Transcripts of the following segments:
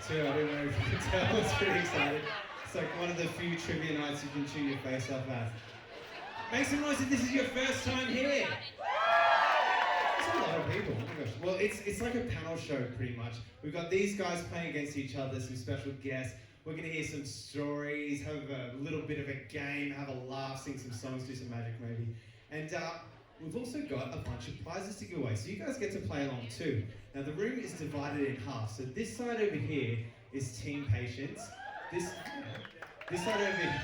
too. I don't know if you can tell. I was pretty excited. It's like one of the few trivia nights you can chew your face off at. Make some noise if this is your first time here. That's a lot of people. Oh my gosh. Well, it's like a panel show pretty much. We've got these guys playing against each other, some special guests. We're going to hear some stories, have a little bit of a game, have a laugh, sing some songs, do some magic maybe. And we've also got a bunch of prizes to give away, so you guys get to play along too. Now the room is divided in half, so this side over here is Team Patience. This side over here.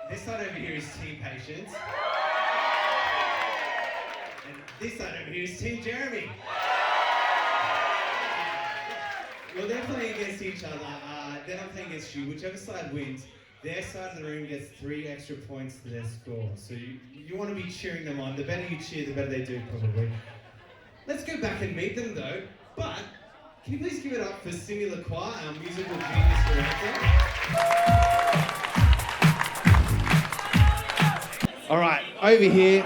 This side over here is Team Patience. And this side over here is Team Jeremy. Well, they're playing against each other. Then I'm playing against you. Whichever side wins, their side of the room gets 3 extra points to their score. So you want to be cheering them on. The better you cheer, the better they do, probably. Let's go back and meet them, though. But can you please give it up for Simi Lacroix, our musical genius director? All right, over here.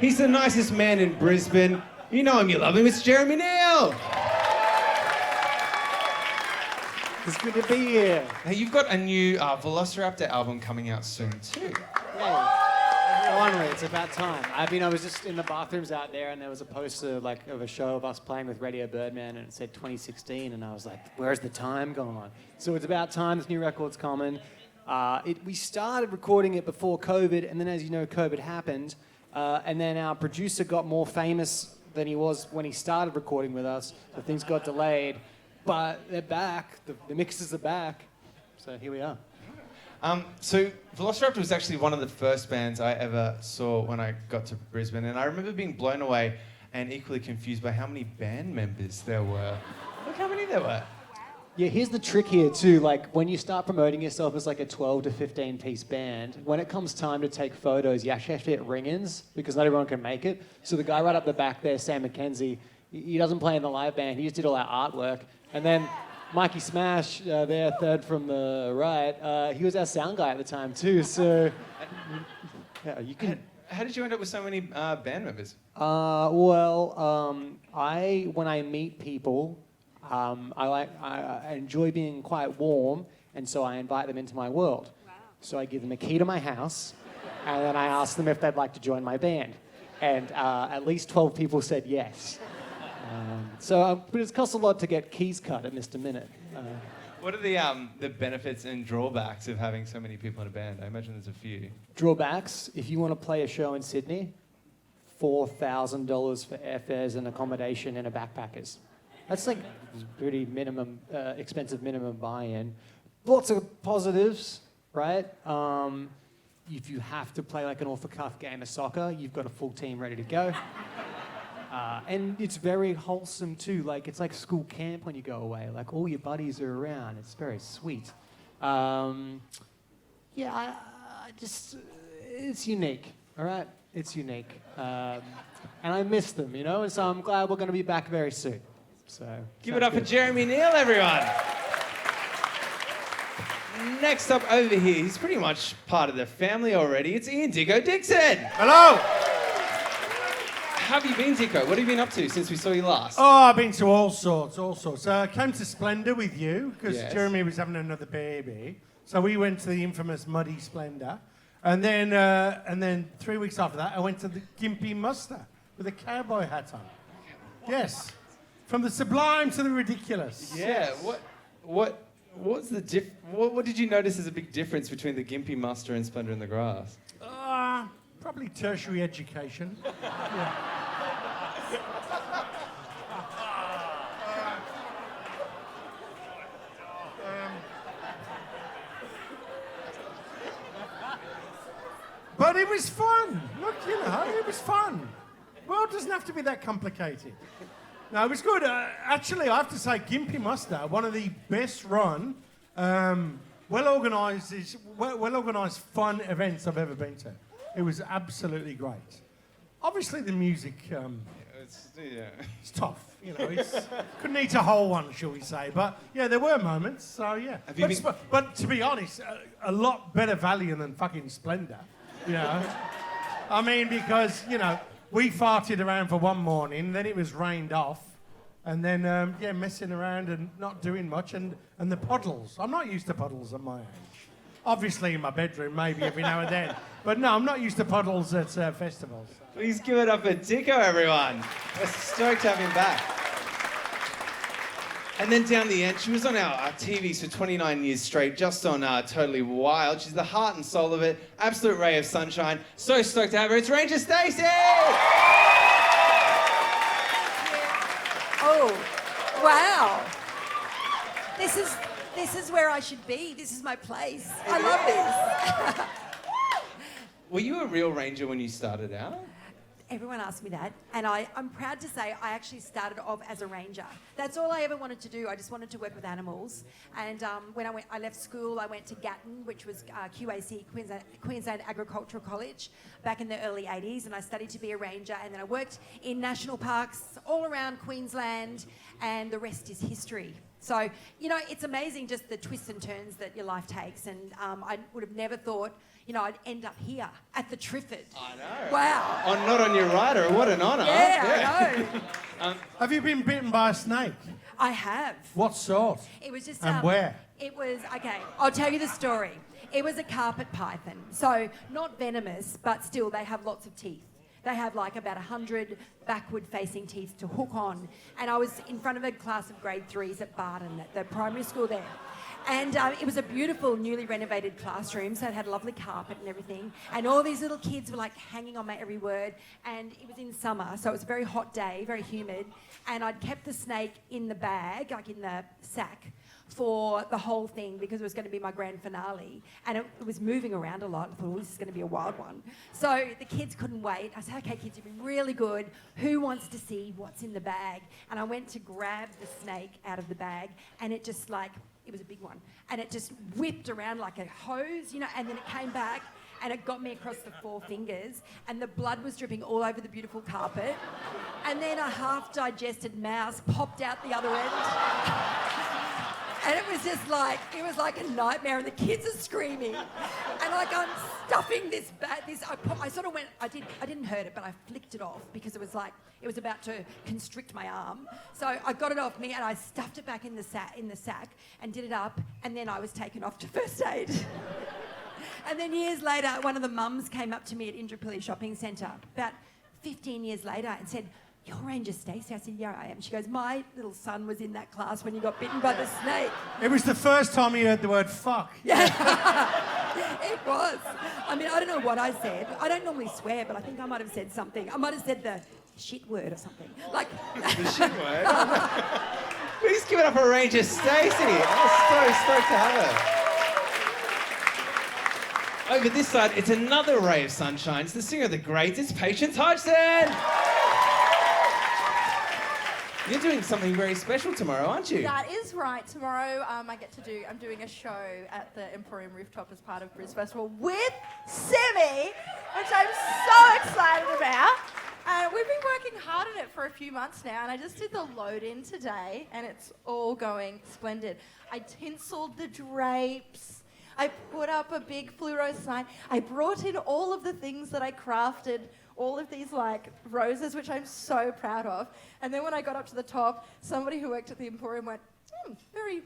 He's the nicest man in Brisbane. You know him, you love him. It's Jeremy Neale. It's good to be here. Hey, you've got a new Velociraptor album coming out soon too. Yeah, finally, it's about time. I was just in the bathrooms out there, and there was a poster of a show of us playing with Radio Birdman, and it said 2016, and I was like, "Where's the time gone?" So it's about time this new record's coming. We started recording it before COVID, and then, as you know, COVID happened, and then our producer got more famous than he was when he started recording with us, so things got delayed. But they're back. The mixers are back. So here we are. So Velociraptor was actually one of the first bands I ever saw when I got to Brisbane, and I remember being blown away and equally confused by how many band members there were. Look how many there were. Yeah, here's the trick here too. Like when you start promoting yourself as like a 12 to 15 piece band, when it comes time to take photos, you actually have to get ring-ins because not everyone can make it. So the guy right up the back there, Sam McKenzie, he doesn't play in the live band. He just did all our artwork. And then Mikey Smash, there, third from the right, he was our sound guy at the time too. So yeah, you can. How did you end up with so many band members? When I meet people, I enjoy being quite warm, and so I invite them into my world. Wow. So I give them a key to my house, and then I ask them if they'd like to join my band. And at least 12 people said yes. But it costs a lot to get keys cut at Mr. Minute. What are the benefits and drawbacks of having so many people in a band? I imagine there's a few. Drawbacks, if you want to play a show in Sydney, $4,000 for airfares and accommodation in a backpackers. That's like pretty minimum, expensive minimum buy-in. Lots of positives, right? If you have to play like an off-the-cuff game of soccer, you've got a full team ready to go. And it's very wholesome too. Like it's like school camp when you go away. Like all your buddies are around. It's very sweet. It's unique. All right, it's unique. And I miss them, you know. And so I'm glad we're going to be back very soon. So give it up for Jeremy Neale, everyone. Next up over here, he's pretty much part of the family already. It's Dicko Dickson. Hello. How have you been, Dicko? What have you been up to since we saw you last? Oh, I've been to all sorts. I came to Splendour with you because Jeremy was having another baby. So we went to the infamous Muddy Splendour. And then 3 weeks after that, I went to the Gimpy Muster with a cowboy hat on. Yes. From the sublime to the ridiculous. Yeah. What did you notice as a big difference between the Gimpy Muster and Splendour in the Grass? Probably tertiary education. Yeah. But it was fun. Look, it was fun. Well, it doesn't have to be that complicated. No, it was good. Actually, I have to say, Gimpy Muster, one of the best run, well-organised, fun events I've ever been to. It was absolutely great. Obviously, the music, it's tough. Couldn't eat a whole one, shall we say? But yeah, there were moments. So yeah. But to be honest, a lot better value than fucking Splendour. I mean, because we farted around for one morning, then it was rained off, And then, messing around and not doing much. And the puddles. I'm not used to puddles at my age. Obviously in my bedroom, maybe every now and then. But no, I'm not used to puddles at festivals. Please give it up for Dicko, everyone. We're stoked to have him back. And then down the end, she was on our TVs for 29 years straight, just on Totally Wild. She's the heart and soul of it, absolute ray of sunshine. So stoked to have her. It's Ranger Stacey! Oh, wow. This is where I should be. This is my place. I love this. Were you a real ranger when you started out? Everyone asks me that, and I'm proud to say I actually started off as a ranger. That's all I ever wanted to do. I just wanted to work with animals. And when I left school, I went to Gatton, which was QAC, Queensland Agricultural College, back in the early 80s, and I studied to be a ranger. And then I worked in national parks all around Queensland, and the rest is history. So, it's amazing just the twists and turns that your life takes. And I would have never thought, I'd end up here at the Triffid. I know. Wow. Not on your rider. What an honour. Yeah, I know. Have you been bitten by a snake? I have. What sort? It was just... And where? It was... Okay, I'll tell you the story. It was a carpet python. So, not venomous, but still, they have lots of teeth. They have like about 100 backward-facing teeth to hook on. And I was in front of a class of grade 3s at Barton, at the primary school there. And it was a beautiful, newly renovated classroom, so it had lovely carpet and everything. And all these little kids were like hanging on my every word. And it was in summer, so it was a very hot day, very humid. And I'd kept the snake in the bag, like in the sack, for the whole thing because it was going to be my grand finale. And it was moving around a lot. I thought, this is going to be a wild one. So the kids couldn't wait. I said, okay, kids, you've been really good. Who wants to see what's in the bag? And I went to grab the snake out of the bag, and it just it was a big one. And it just whipped around like a hose, and then it came back and it got me across the 4 fingers, and the blood was dripping all over the beautiful carpet. And then a half-digested mouse popped out the other end. And it was just like a nightmare, and the kids are screaming. And I'm stuffing this bag. I didn't hurt it, but I flicked it off because it was about to constrict my arm. So I got it off me and I stuffed it back in the sack and did it up, and then I was taken off to first aid. And then years later, one of the mums came up to me at Indooroopilly Shopping Centre, about 15 years later, and said, "You're Ranger Stacey?" I said, "Yeah, I am." She goes, "My little son was in that class when you got bitten by the snake." It was the first time he heard the word fuck. Yeah, it was. I mean, I don't know what I said. I don't normally swear, but I think I might have said something. I might have said the shit word or something. The shit word? Please give it up for Ranger Stacey. I'm so stoked to have her. Over this side, it's another ray of sunshine. It's the singer of the greats. It's Patience Hodgson. You're doing something very special tomorrow, aren't you? That is right. Tomorrow, I'm doing a show at the Emporium Rooftop as part of Brisbane Festival with Simi, which I'm so excited about. We've been working hard on it for a few months now, and I just did the load-in today, and it's all going splendid. I tinseled the drapes. I put up a big fluoro sign. I brought in all of the things that I crafted, all of these roses, which I'm so proud of. And then when I got up to the top, somebody who worked at the Emporium went, very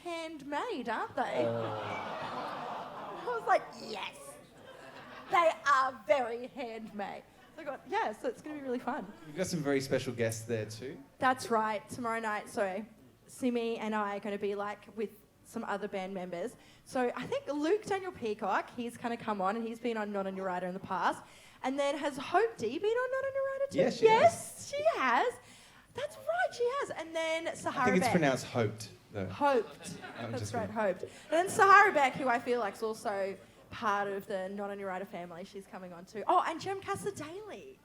handmade, aren't they? I was like, yes, they are very handmade. So I got, yeah, so it's going to be really fun. You've got some very special guests there too. That's right, tomorrow night. So Simi and I are going to be with some other band members. So I think Luke Daniel Peacock, he's kind of come on, and he's been on Not On Your Rider in the past. And then has Hope D been on Not On Your Rider too? Yes, she has. That's right, she has. And then Sahara I think it's Beck. pronounced hoped, though. Hoped. I'm That's just right, kidding. Hoped. And then Sahara Beck, who I feel is also part of the Not On Your Rider family, she's coming on too. Oh, and Jem Casadaley.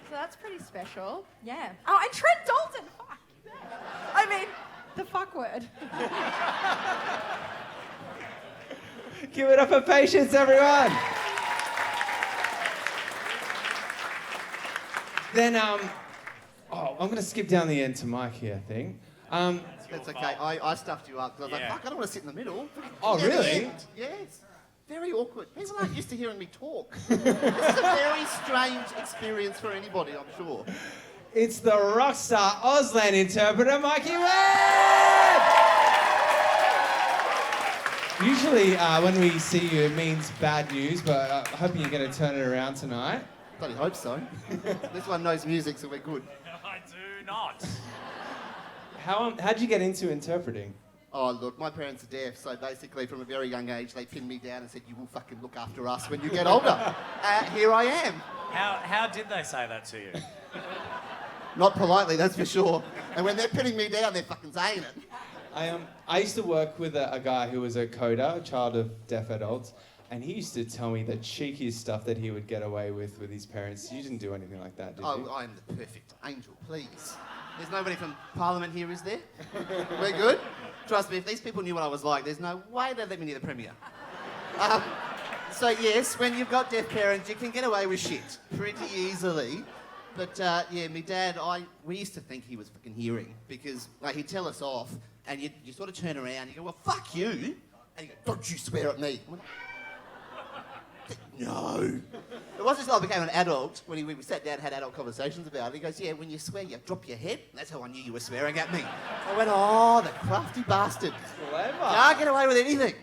So that's pretty special. Yeah. Oh, and Trent Dalton. Fuck. I mean, the fuck word. Give it up for Patience, everyone. Then, I'm going to skip down the end to Mikey, I think. That's okay. I stuffed you up because I was like, fuck, I don't want to sit in the middle. Oh, Yeah, the really? end. Yes. Very awkward. People aren't used to hearing me talk. This is a very strange experience for anybody, I'm sure. It's the rockstar Auslan interpreter, Mikey Webb! Usually when we see you, it means bad news, but I'm hoping you're going to turn it around tonight. Bloody hope so. This one knows music, so we're good. I do not. How'd you get into interpreting? Oh, look, my parents are deaf, so basically from a very young age, they pinned me down and said, you will fucking look after us when you get older. Here I am. How did they say that to you? Not politely, that's for sure. And when they're pinning me down, they're fucking saying it. I used to work with a guy who was a coder, a child of deaf adults, and he used to tell me the cheekiest stuff that he would get away with his parents. You didn't do anything like that, did you? Oh, I am the perfect angel, please. There's nobody from Parliament here, is there? We're good? Trust me, if these people knew what I was like, there's no way they'd let me near the Premier. So yes, when you've got deaf parents, you can get away with shit pretty easily. But yeah, my dad, we used to think he was fucking hearing because like he'd tell us off and you sort of turn around and you go, well, fuck you. And you go, don't you swear at me. No. It wasn't until I became an adult, when we sat down and had adult conversations about it, he goes, yeah, when you swear, you drop your head. That's how I knew you were swearing at me. I went, oh, the crafty bastard. Clever. Can't get away with anything.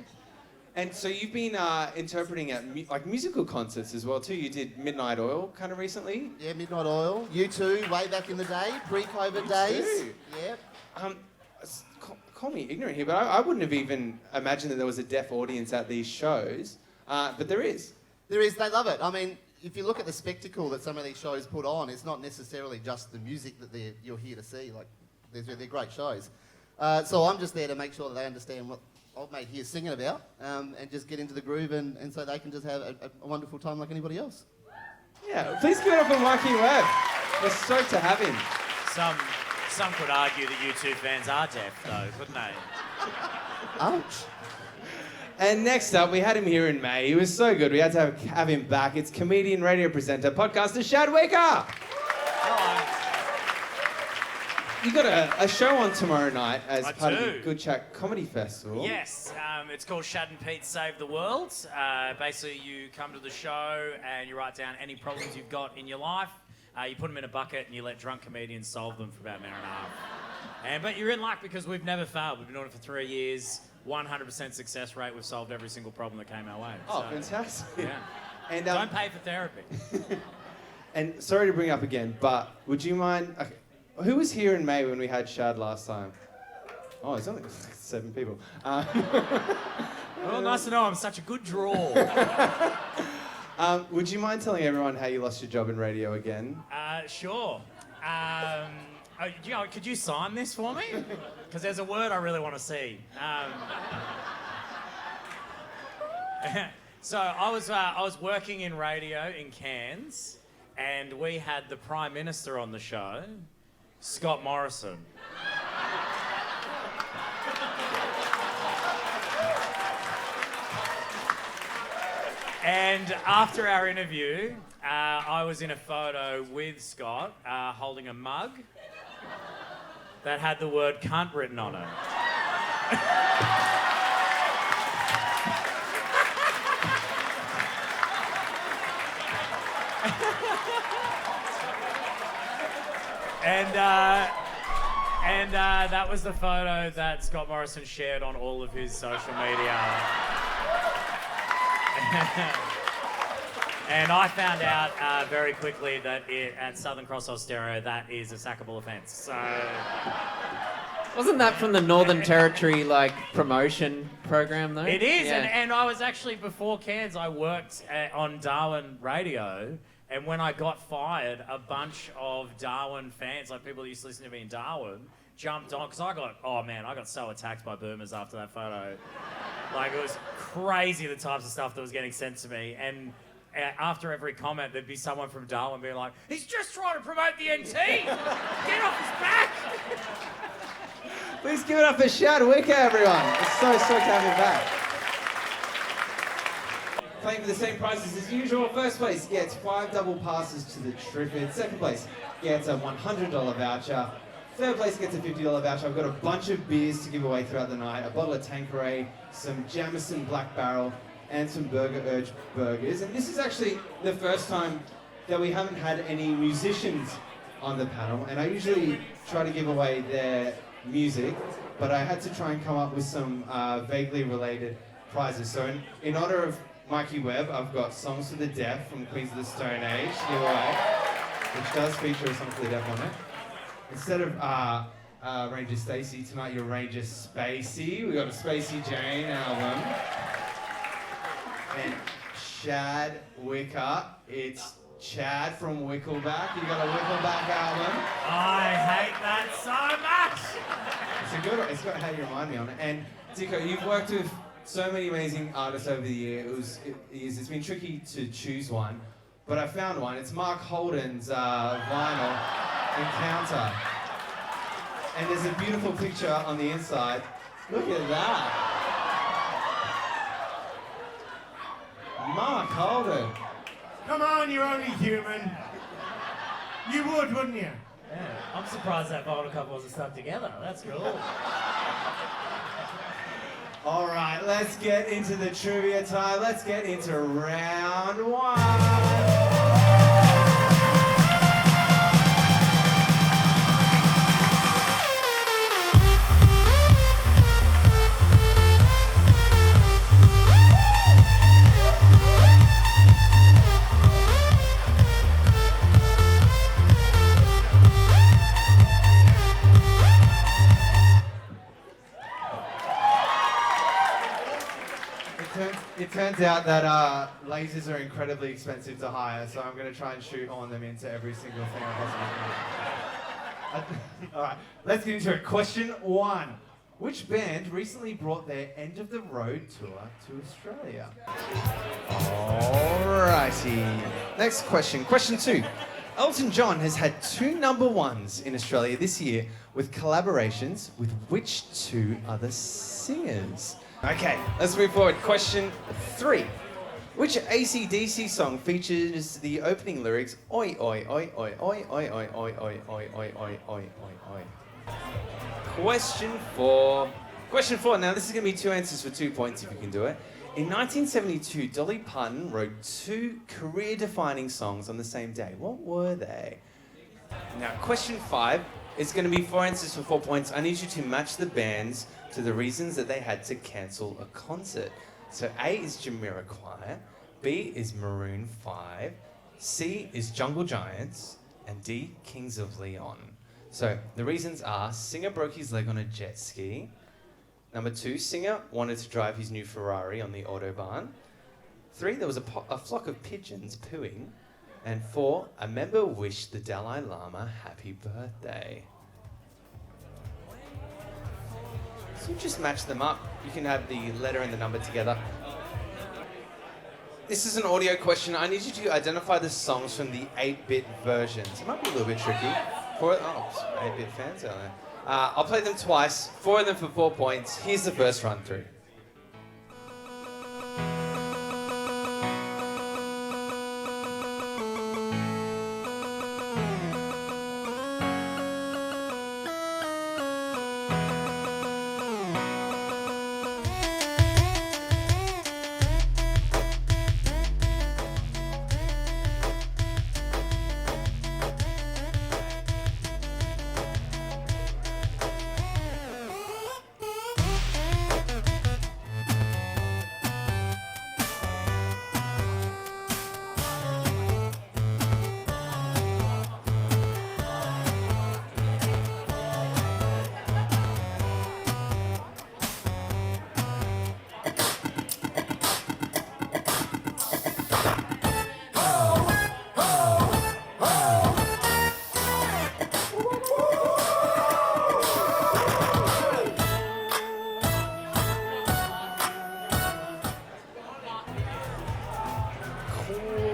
And so you've been interpreting at musical concerts as well too. You did Midnight Oil kind of recently. Yeah, Midnight Oil. U2, way back in the day, pre-COVID days. Yep. Call me ignorant here, but I wouldn't have even imagined that there was a deaf audience at these shows. But there is. There is, they love it. I mean, if you look at the spectacle that some of these shows put on, it's not necessarily just the music that you're here to see. Like, they're great shows. So I'm just there to make sure that they understand what old mate here is singing about, and just get into the groove, and so they can just have a wonderful time like anybody else. Yeah, please give it up for Mikey Webb. We're stoked to have him. Some could argue that U2 fans are deaf, though, couldn't they? Ouch. And next up, we had him here in May. He was so good, we had to have him back. It's comedian, radio presenter, podcaster, Shad Wicka. You got a show on tomorrow night as part of the Good Chat Comedy Festival. Yes, it's called Shad and Pete Save the World. Basically, you come to the show and you write down any problems you've got in your life. You put them in a bucket and you let drunk comedians solve them for about an hour and a half. But you're in luck because we've never failed. We've been doing it for 3 years. 100% success rate. We've solved every single problem that came our way. Oh, fantastic. Yeah. And don't pay for therapy. And sorry to bring up again, but would you mind... Okay, who was here in May when we had Shad last time? Oh, it's only 7 people. Well, nice to know I'm such a good draw. Would you mind telling everyone how you lost your job in radio again? Sure. Could you sign this for me? Because there's a word I really want to see. So I was working in radio in Cairns, and we had the Prime Minister on the show, Scott Morrison. And after our interview, I was in a photo with Scott holding a mug that had the word cunt written on it. And that was the photo that Scott Morrison shared on all of his social media. And I found out very quickly that at Southern Cross Austereo, that is a sackable offence. So... Wasn't that from the Northern Territory, promotion program, though? It is, yeah. and I was actually, before Cairns, I worked on Darwin Radio, and when I got fired, a bunch of Darwin fans, people that used to listen to me in Darwin, jumped on, because I got so attacked by boomers after that photo. It was crazy the types of stuff that was getting sent to me, and after every comment, there'd be someone from Darwin being like, he's just trying to promote the NT! Get off his back! Please give it up for Shad Wicka, everyone. It's so stoked to have him back. Playing for the same prizes as usual. First place gets 5 double passes to the Trifid. Second place gets a $100 voucher. Third place gets a $50 voucher. I've got a bunch of beers to give away throughout the night. A bottle of Tanqueray, some Jameson Black Barrel, and some Burger Urge burgers. And this is actually the first time that we haven't had any musicians on the panel, and I usually try to give away their music, but I had to try and come up with some vaguely related prizes. So in honor of Mikey Webb, I've got Songs for the Deaf from Queens of the Stone Age to give away, which does feature a Song for the Deaf on it. Instead of Ranger Stacey, tonight you're Ranger Spacey. We got a Spacey Jane album. And Shad, Wicka, it's Chad from Wickleback. You got a Wickleback album. I hate that so much. It's got How You Remind Me on it. And Dicko, you've worked with so many amazing artists over the years. It's been tricky to choose one, but I found one. It's Mark Holden's vinyl, Encounter. And there's a beautiful picture on the inside. Look at that. Mark Holden. Come on, you're only human. You would, wouldn't you? Yeah, I'm surprised that vinyl cover wasn't stuck together. That's cool. All right, let's get into the trivia time. Let's get into round one. It turns out that lasers are incredibly expensive to hire, so I'm going to try and shoot on them into every single thing I possibly can. All right, let's get into it. Question 1. Which band recently brought their End of the Road tour to Australia? Alrighty. Next question. Question 2. Elton John has had 2 number ones in Australia this year with collaborations with which 2 other singers? Okay, let's move forward. Question 3. Which AC/DC song features the opening lyrics, oi, oi, oi, oi, oi, oi, oi, oi, oi, oi, oi, oi, oi, oi? Question 4. Question 4. Now, this is going to be 2 answers for 2 points if you can do it. In 1972, Dolly Parton wrote 2 career-defining songs on the same day. What were they? Now, question 5 is going to be 4 answers for 4 points. I need you to match the bands to the reasons that they had to cancel a concert. So A is Jamiroquai, B is Maroon 5, C is Jungle Giants, and D, Kings of Leon. So the reasons are: singer broke his leg on a jet ski. Number 2, singer wanted to drive his new Ferrari on the Autobahn. 3, there was a flock of pigeons pooing. And 4, a member wished the Dalai Lama happy birthday. So just match them up. You can have the letter and the number together. This is an audio question. I need you to identify the songs from the 8-bit versions. It might be a little bit tricky. 8-bit fans out there. I'll play them twice, 4 of them for 4 points. Here's the first run through.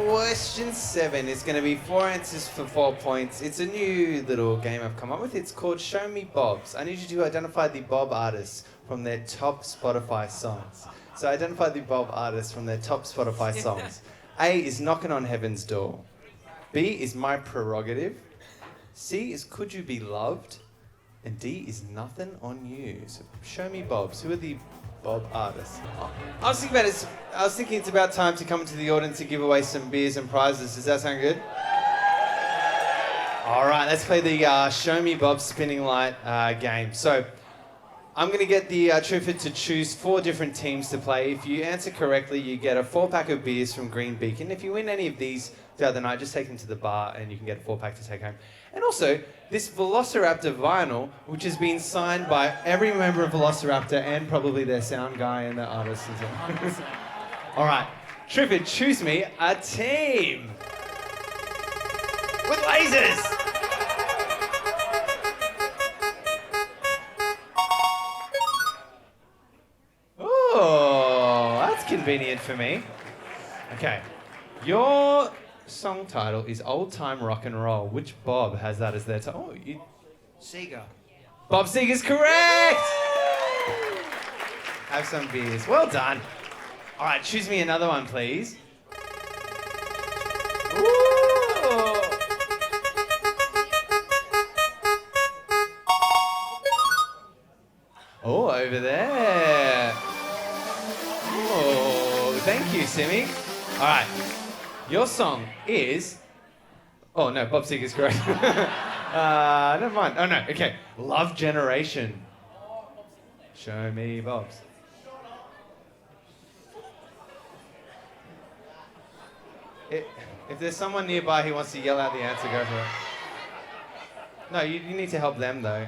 Question 7 is going to be 4 answers for 4 points. It's a new little game I've come up with. It's called Show Me Bobs. I need you to identify the Bob artists from their top Spotify songs. So identify the Bob artists from their top Spotify songs. A is Knocking on Heaven's Door. B is My Prerogative. C is Could You Be Loved. And D is Nothing on You. So show me Bobs. Who are the Bob artists? I was thinking it's about time to come to the audience to give away some beers and prizes. Does that sound good? All right, let's play the Show Me Bob Spinning Light game. So I'm going to get the trooper to choose 4 different teams to play. If you answer correctly, you get a 4-pack of beers from Green Beacon. If you win any of these throughout the night, just take them to the bar and you can get a 4-pack to take home. And also, this Velociraptor vinyl, which has been signed by every member of Velociraptor and probably their sound guy and their artist as well. All right, trooper, choose me a team with lasers. Oh, that's convenient for me. Okay, your song title is Old Time Rock and Roll. Which Bob has that as their title? Oh, Seeger. Bob Seeger's correct! Have some beers. Well done. All right, choose me another one, please. Ooh. Oh, over there. Oh, thank you, Simi. All right, your song is... Oh, no, Bob Seeger's correct. Never mind. Oh, no, okay. Love Generation. Show me Bob's. If there's someone nearby who wants to yell out the answer, go for it. No, you need to help them, though.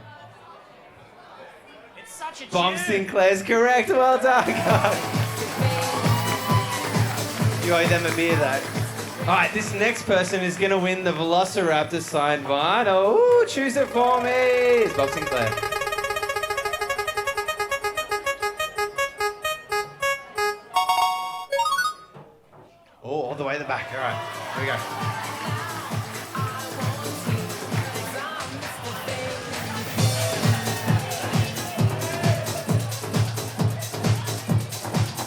It's such a Bomb tune. Sinclair's correct. Well done, guys. You owe them a beer, though. All right, this next person is going to win the Velociraptor signed vinyl. Ooh, choose it for me. It's Bob Sinclair. Oh, all the way to the back. All right, here we go.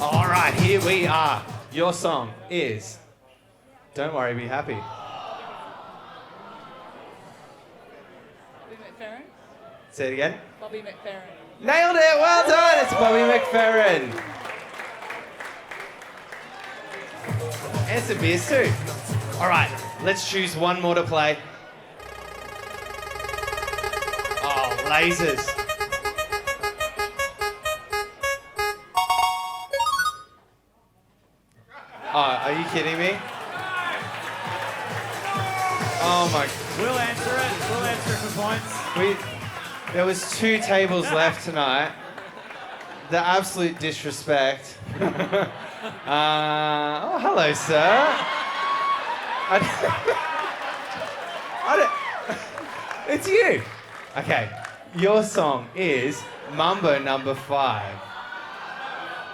All right, here we are. Your song is Don't Worry, Be Happy. Bobby McFerrin? Say it again. Bobby McFerrin. Nailed it, well done, it's Bobby McFerrin. And some beers too. All right, let's choose one more to play. Oh, lasers. Oh, are you kidding me? Oh my. We'll answer it. We'll answer it for points. There was 2 tables left tonight. The absolute disrespect. Oh, hello, sir. It's you. Okay, your song is Mambo Number 5.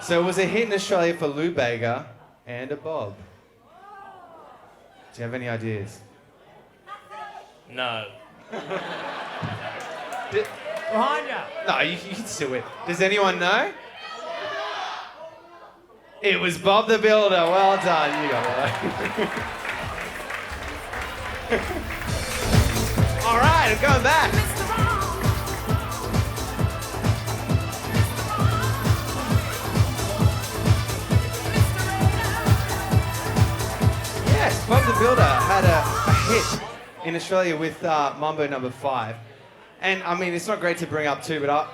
So it was a hit in Australia for Lou Bega and a Bob. Do you have any ideas? No. Did- Behind you. No, you can still win. Does anyone know? It was Bob the Builder. Well done. You got it. All right, I'm going back. Yes, Bob the Builder had a hit in Australia with Mambo Number 5. And I mean, it's not great to bring up too, but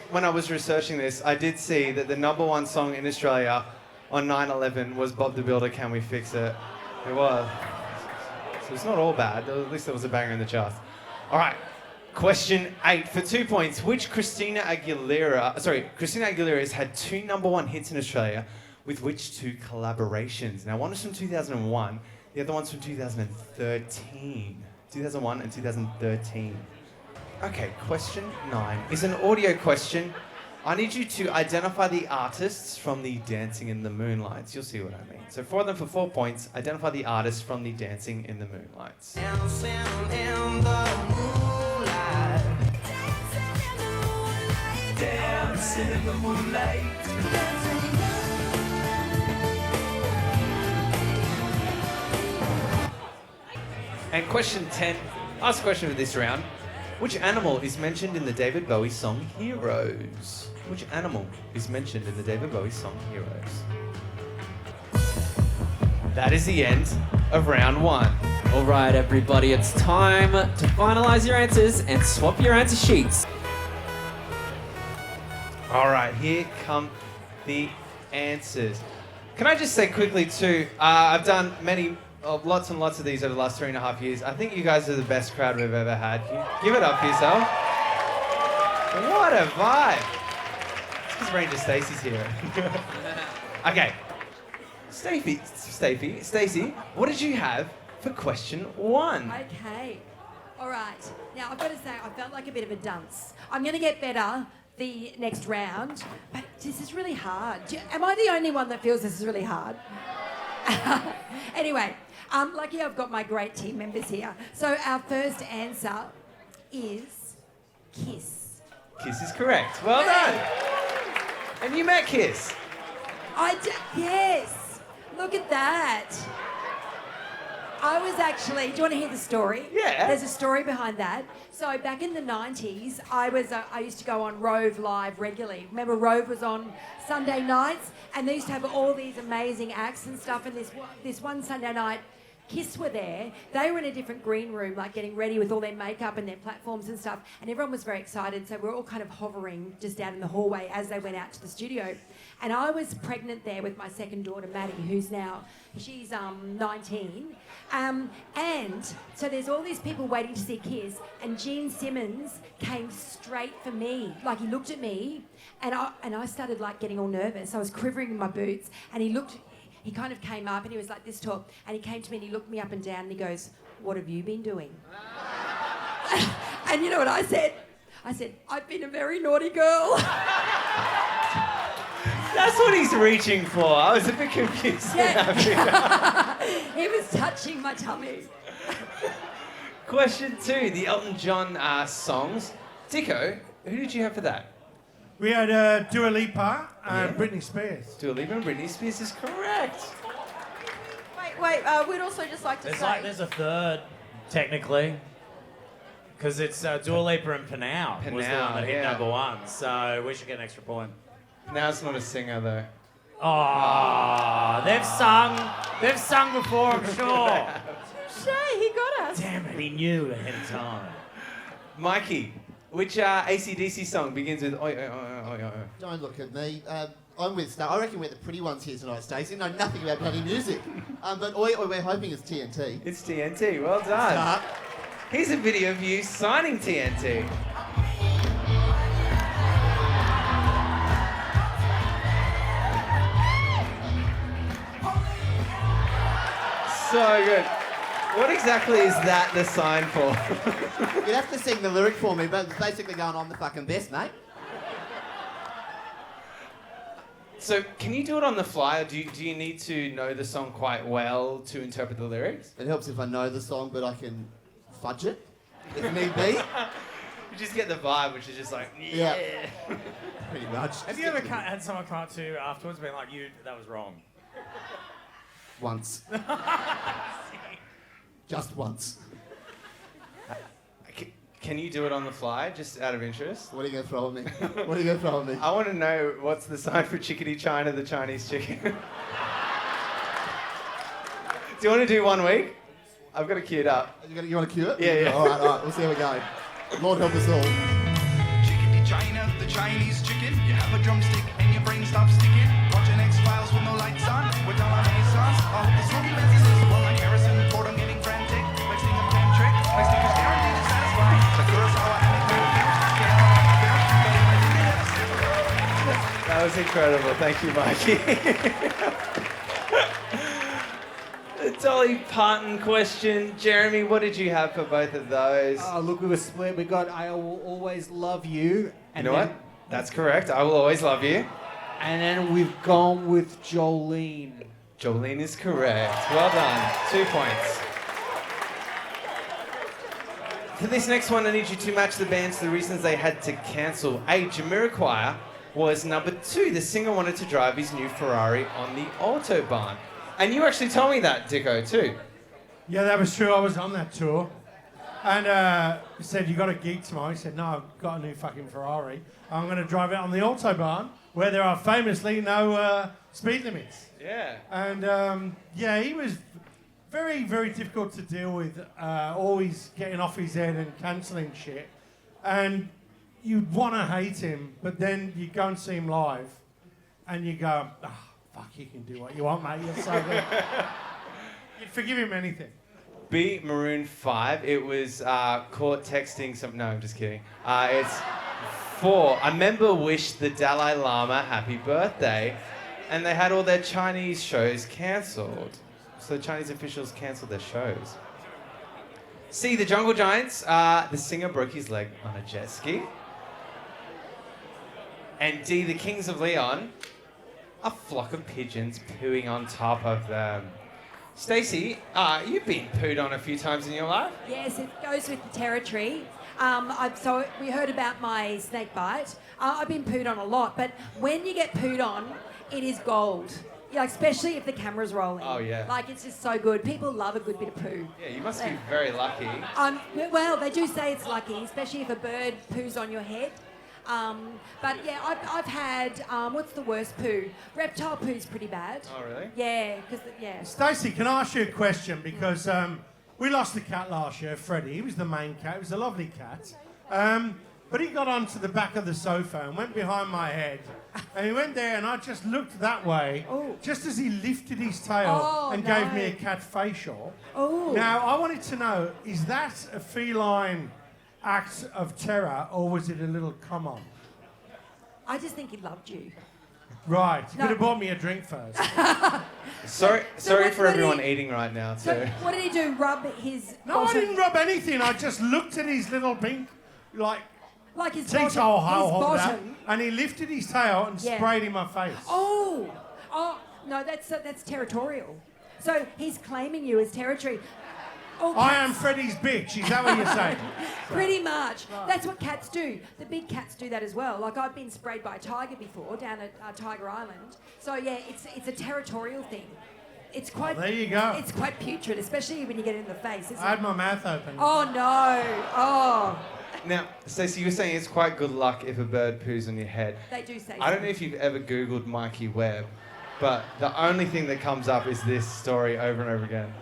when I was researching this, I did see that the #1 song in Australia on 9/11 was Bob the Builder, Can We Fix It? It was. So it's not all bad. At least there was a banger in the charts. All right, question 8 for 2 points. Which Christina Aguilera has had 2 #1 hits in Australia with which 2 collaborations? Now, one was from 2001, the other one's from 2013. 2001 and 2013. Okay, question 9 is an audio question. I need you to identify the artists from the Dancing in the Moonlights. You'll see what I mean. So 4 of them for 4 points. Identify the artists from the Dancing in the Moonlights. Dancing in the moonlight. Dancing in the moonlight. And question 10, last question for this round. Which animal is mentioned in the David Bowie song Heroes? Which animal is mentioned in the David Bowie song Heroes? That is the end of round 1. All right, everybody, it's time to finalise your answers and swap your answer sheets. All right, here come the answers. Can I just say quickly too, I've done lots and lots of these over the last 3.5 years. I think you guys are the best crowd we've ever had. Can you give it up for yourself? What a vibe. It's because Ranger Stacey's here. Okay. Stacey, what did you have for question 1? Okay. All right. Now, I've got to say, I felt like a bit of a dunce. I'm going to get better the next round, but this is really hard. Am I the only one that feels this is really hard? Anyway, lucky I've got my great team members here. So our first answer is kiss. Kiss is correct. Well done. And you met Kiss. Yes. Look at that. I was actually, do you want to hear the story? Yeah. There's a story behind that. So back in the 90s, I used to go on Rove Live regularly. Remember Rove was on Sunday nights, and they used to have all these amazing acts and stuff, and this one Sunday night, Kiss were there. They were in a different green room, like getting ready with all their makeup and their platforms and stuff, and everyone was very excited, so we were all kind of hovering just out in the hallway as they went out to the studio. And I was pregnant there with my second daughter, Maddie, she's 19. And so there's all these people waiting to see Kiss, and Gene Simmons came straight for me. Like, he looked at me, and I started like getting all nervous. I was quivering in my boots, and he kind of came up, and he was like this tall, and he came to me and he looked me up and down, and he goes, "What have you been doing?" And you know what I said? I said, "I've been a very naughty girl." That's what he's reaching for. I was a bit confused. Yeah. He was touching my tummy. Question 2, the Elton John songs. Dicko, who did you have for that? We had Dua Lipa and Britney Spears. Dua Lipa and Britney Spears is correct. Wait, we'd also just like to say... There's a third, technically. Because it's Dua Lipa and Panau was the one that hit number 1, so we should get an extra point. Panau's not a singer, though. Oh, they've sung before, I'm sure. Shay, he got us. Damn it, he knew ahead of time. Mikey, which AC/DC song begins with oi, oi, oi, oi, oi? Don't look at me. I'm with Star. I reckon we're the pretty ones here tonight, Stacey. Know nothing about bloody music. But oi, oi, we're hoping it's TNT. It's TNT, well done. Start. Here's a video of you signing TNT. So good. What exactly is that the sign for? You'd have to sing the lyric for me, but it's basically going, "I'm the fucking best, mate." So, can you do it on the fly, or do you need to know the song quite well to interpret the lyrics? It helps if I know the song, but I can fudge it if need be. You just get the vibe, which is just like, yeah. Pretty much. Have you ever had someone come up to you afterwards being like, that was wrong? Once. Just once. Can you do it on the fly, just out of interest? What are you going to throw at me? What are you going to throw at me? I want to know what's the sign for Chickadee China, the Chinese chicken. Do you want to do 1 week? I've got it queued up. You want to cue it? Yeah. All right. We'll see how we go. Lord help us all. Chickadee China, the Chinese chicken. You have a drumstick and your brain stops sticking. Watching X-Files with no lights on. With all our sauce. I hope this movie lenses is well like Harrison Ford. I'm getting frantic. Next thing I'm getting tricked. Next thing is guaranteed to satisfy. The Kurosawa That was incredible. Thank you, Mikey. The Dolly Parton question. Jeremy, what did you have for both of those? Oh, look, we were split. We got I Will Always Love You. And You know what? That's correct. I Will Always Love You. And then we've gone with Jolene. Jolene is correct. Well done. 2 points. For this next one, I need you to match the bands to the reasons they had to cancel. A, Jamiroquai was number 2. The singer wanted to drive his new Ferrari on the Autobahn. And you actually told me that, Dicko, too. Yeah, that was true. I was on that tour. And he said, "You got a gig tomorrow?" He said, "No, I've got a new fucking Ferrari. I'm going to drive it on the Autobahn, where there are famously no speed limits." Yeah. And, he was very, very difficult to deal with, always getting off his head and cancelling shit. And you'd want to hate him, but then you go and see him live and you go, fuck, you can do what you want, mate. You're so good. You'd forgive him anything. B Maroon 5. It was caught texting some. No, I'm just kidding. It's 4. A member wished the Dalai Lama happy birthday, and they had all their Chinese shows cancelled. So the Chinese officials cancelled their shows. C, the Jungle Giants. The singer broke his leg on a jet ski. And D, the Kings of Leon. A flock of pigeons pooing on top of them. Stacey, you've been pooed on a few times in your life. Yes, it goes with the territory. So we heard about my snake bite. I've been pooed on a lot, but when you get pooed on, it is gold. Yeah, especially if the camera's rolling. Oh, yeah. Like, it's just so good. People love a good bit of poo. Yeah, you must be very lucky. Well, they do say it's lucky, especially if a bird poos on your head. But yeah, I've had, what's the worst poo? Reptile poo's pretty bad. Oh, really? Yeah, because, yeah. Stacey, can I ask you a question? Because we lost the cat last year, Freddie. He was the main cat. He was a lovely cat. But he got onto the back of the sofa and went behind my head. And he went there and I just looked that way, just as he lifted his tail and gave me a cat facial. Oh. Now, I wanted to know, is that a feline act of terror or was it a little come on? I just think he loved you. Right. You could have bought me a drink first. Sorry what for everyone eating right now, too. So what did he do? Rub his No, I bottom? didn't rub anything. I just looked at his little pink, Like his teeth bottom. and he lifted his tail and sprayed in my face. Oh, no, that's territorial. So he's claiming you as territory. Oh, I am Freddie's bitch. Is that what you're saying? Pretty much. That's what cats do. The big cats do that as well. Like, I've been sprayed by a tiger before down at Tiger Island. So yeah, it's a territorial thing. It's quite. There you go. It's quite putrid, especially when you get it in the face. I had my mouth open. Oh no! Oh. Now, Stacey, you were saying it's quite good luck if a bird poos on your head. They do say. I don't know if you've ever Googled Mikey Webb, but the only thing that comes up is this story over and over again.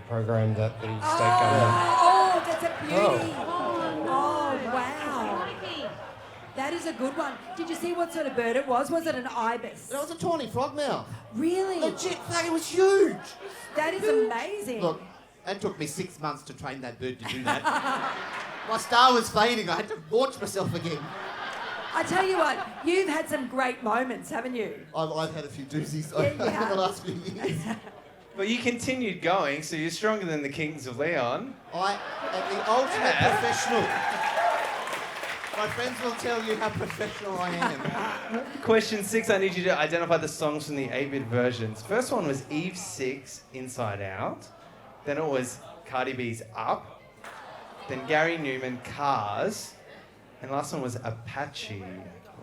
Program that the state government. Oh, that's a beauty. Oh, wow. That is a good one. Did you see what sort of bird it was? Was it an ibis? That was a tawny frogmouth. Really? Legit, it was huge. That is amazing. Look, it took me 6 months to train that bird to do that. My star was fading. I had to launch myself again. I tell you what, you've had some great moments, haven't you? I've had a few doozies Yeah, you over have. the last few years. But you continued going, so you're stronger than the Kings of Leon. I am the ultimate professional. My friends will tell you how professional I am. Question 6, I need you to identify the songs from the 8-bit versions. First one was Eve 6, Inside Out. Then it was Cardi B's Up. Then Gary Newman, Cars. And last one was Apache,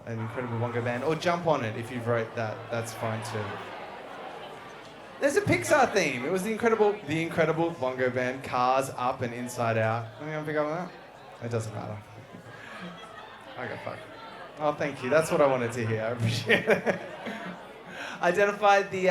an incredible bongo band. Or Jump On It, if you've wrote that, that's fine too. There's a Pixar theme. It was the incredible bongo band, Cars, Up, and Inside Out. Anyone pick up on that? It doesn't matter. Okay, fuck. Oh, thank you. That's what I wanted to hear. I appreciate it. Identified the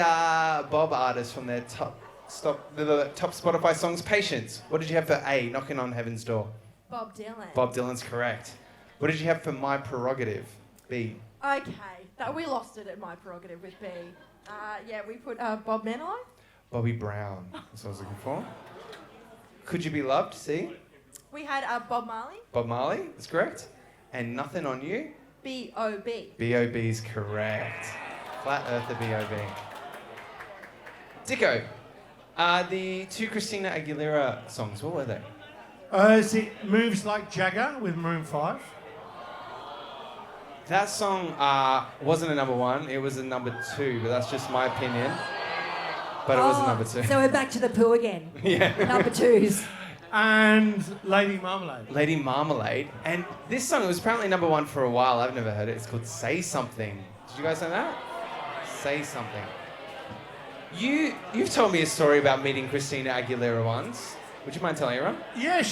Bob artists from their top Spotify songs. Patience. What did you have for A? Knocking on Heaven's Door. Bob Dylan. Bob Dylan's correct. What did you have for My Prerogative? B. Okay, we lost it at My Prerogative with B. We put Bob Manilow. Bobby Brown. That's what I was looking for. Could You Be Loved? C. We had Bob Marley. Bob Marley. That's correct. And Nothing on You. B.O.B. B.O.B. is correct. Flat Earther B.O.B. Dicko. The 2 Christina Aguilera songs, what were they? Is it Moves Like Jagger with Maroon 5? That song wasn't a number 1, it was a number 2, but that's just my opinion. But it was a number 2. So we're back to the poo again. Yeah. Number 2s. And Lady Marmalade. Lady Marmalade. And this song, it was apparently number 1 for a while. I've never heard it. It's called Say Something. Did you guys know that? Say Something. You've told me a story about meeting Christina Aguilera once. Would you mind telling everyone? Yeah,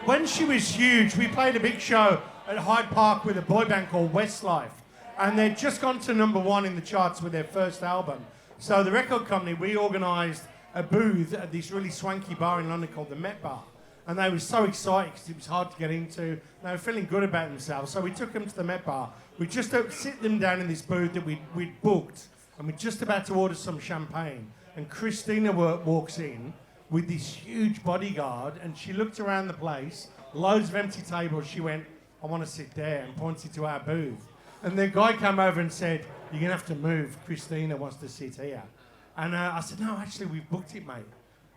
when she was huge, we played a big show at Hyde Park with a boy band called Westlife. And they'd just gone to number 1 in the charts with their first album. So the record company, we organised a booth at this really swanky bar in London called the Met Bar. And they were so excited because it was hard to get into. They were feeling good about themselves. So we took them to the Met Bar. We just sit them down in this booth that we'd booked. And we're just about to order some champagne. And Christina walks in with this huge bodyguard. And she looked around the place, loads of empty tables. She went, I want to sit there, and pointed to our booth. And the guy came over and said, you're going to have to move. Christina wants to sit here. And I said, no, actually, we've booked it, mate.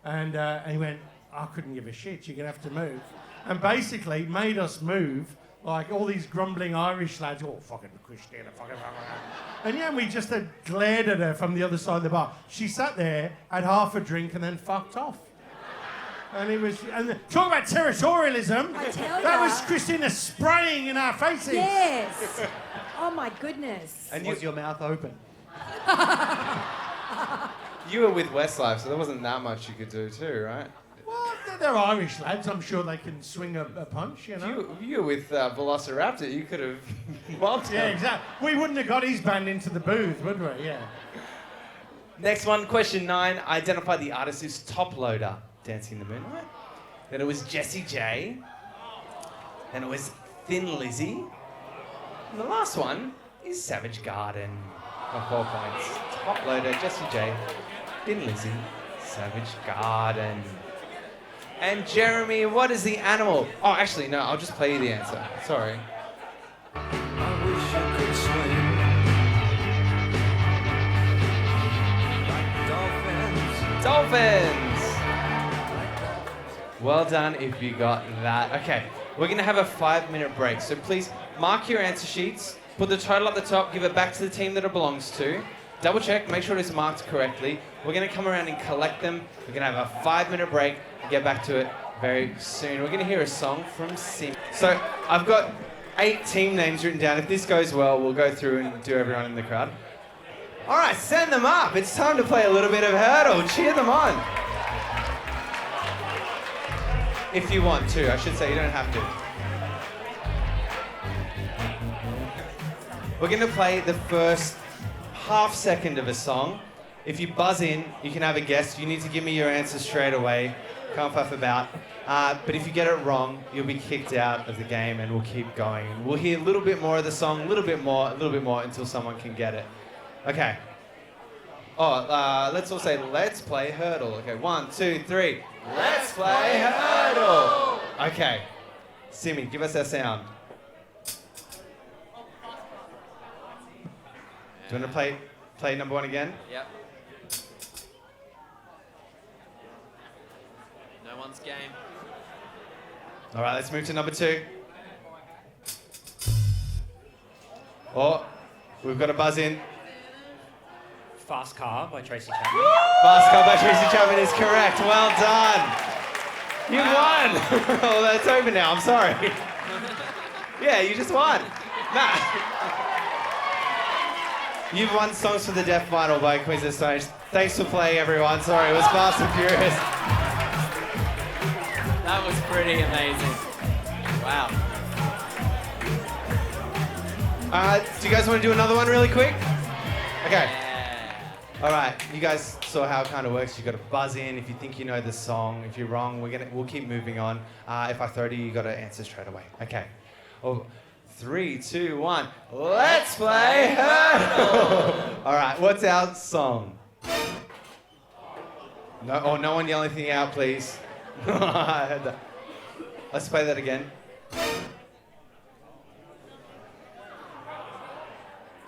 And he went, I couldn't give a shit. You're going to have to move. And basically made us move, like all these grumbling Irish lads, oh, fucking Christina, fucking. And yeah, we just had glared at her from the other side of the bar. She sat there, had half a drink, and then fucked off. And it was, and talk about territorialism. I tell that ya. was Christina spraying in our faces. Yes. Oh my goodness. And was your mouth open? You were with Westlife, so there wasn't that much you could do too, right? Well, they're Irish lads. I'm sure they can swing a punch, you know. You were with Velociraptor. You could have mobbed him. Yeah, exactly. We wouldn't have got his band into the booth, would we? Yeah. Next one, question 9. Identify the artist who's top loader, Dancing in the Moonlight. Then it was Jessie J. Then it was Thin Lizzy. And the last one is Savage Garden. For 4 points. Top loader, Jessie J. Thin Lizzy, Savage Garden. And Jeremy, what is the animal? Oh, actually, no, I'll just play you the answer. Sorry. I wish I could swim like dolphins. Dolphins! Well done if you got that. Okay, we're going to have a 5-minute break. So please mark your answer sheets, put the total at the top, give it back to the team that it belongs to. Double check, make sure it's marked correctly. We're going to come around and collect them. We're going to have a 5-minute break and get back to it very soon. We're going to hear a song from Simi. So I've got 8 team names written down. If this goes well, we'll go through and do everyone in the crowd. All right, send them up. It's time to play a little bit of hurdle. Cheer them on. If you want to. I should say you don't have to. We're going to play the first half second of a song. If you buzz in, you can have a guess. You need to give me your answer straight away. Can't puff about. But if you get it wrong, you'll be kicked out of the game and we'll keep going. We'll hear a little bit more of the song, a little bit more until someone can get it. Okay. Oh, let's all say, let's play hurdle. Okay, 1, 2, 3. Let's play hurdle. Okay. Simi, give us that sound. Do you want to play number 1 again? Yep. No one's game. All right, let's move to number 2. Oh, we've got a buzz in. Fast Car by Tracy Chapman. Fast Car by Tracy Chapman is correct. Well done. You won. Oh, that's over now. I'm sorry. Yeah, you just won. Nah. You've won Songs for the Deaf Vinyl by Queens of Stone. Thanks for playing, everyone. Sorry, it was Fast and Furious. That was pretty amazing. Wow. Do you guys want to do another one really quick? Okay. Yeah. All right. You guys saw how it kind of works. You've got to buzz in if you think you know the song. If you're wrong, we'll keep moving on. If I throw to you, you got to answer straight away. Okay. Oh, 3, 2, 1. Let's play hurdle. All right. What's our song? No. Oh, no one yell anything out, please. I heard that. Let's play that again.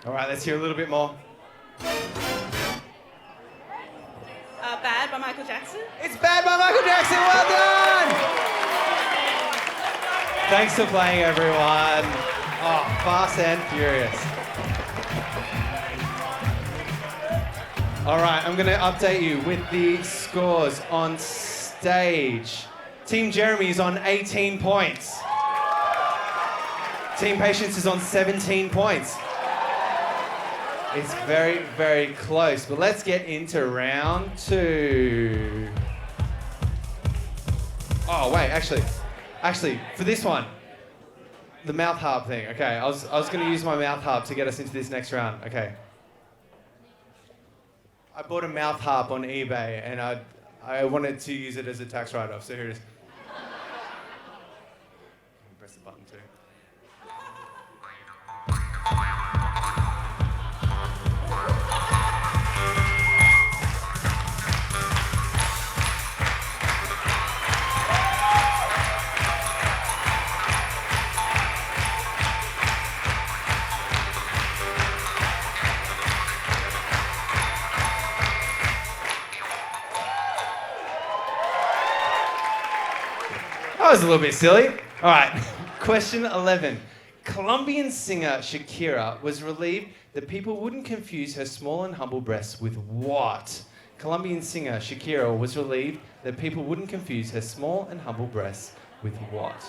All right. Let's hear a little bit more. Bad by Michael Jackson. It's Bad by Michael Jackson. Well done. Thanks for playing, everyone. Oh, Fast and Furious. All right, I'm going to update you with the scores on stage. Team Jeremy is on 18 points. Team Patience is on 17 points. It's very, very close, but let's get into round 2. Oh, wait, actually, for this one, the mouth harp thing. Okay, I was going to use my mouth harp to get us into this next round. Okay. I bought a mouth harp on eBay and I wanted to use it as a tax write-off, so here it is. Press the button too. That was a little bit silly. All right, question 11. Colombian singer Shakira was relieved that people wouldn't confuse her small and humble breasts with what? Colombian singer Shakira was relieved that people wouldn't confuse her small and humble breasts with what?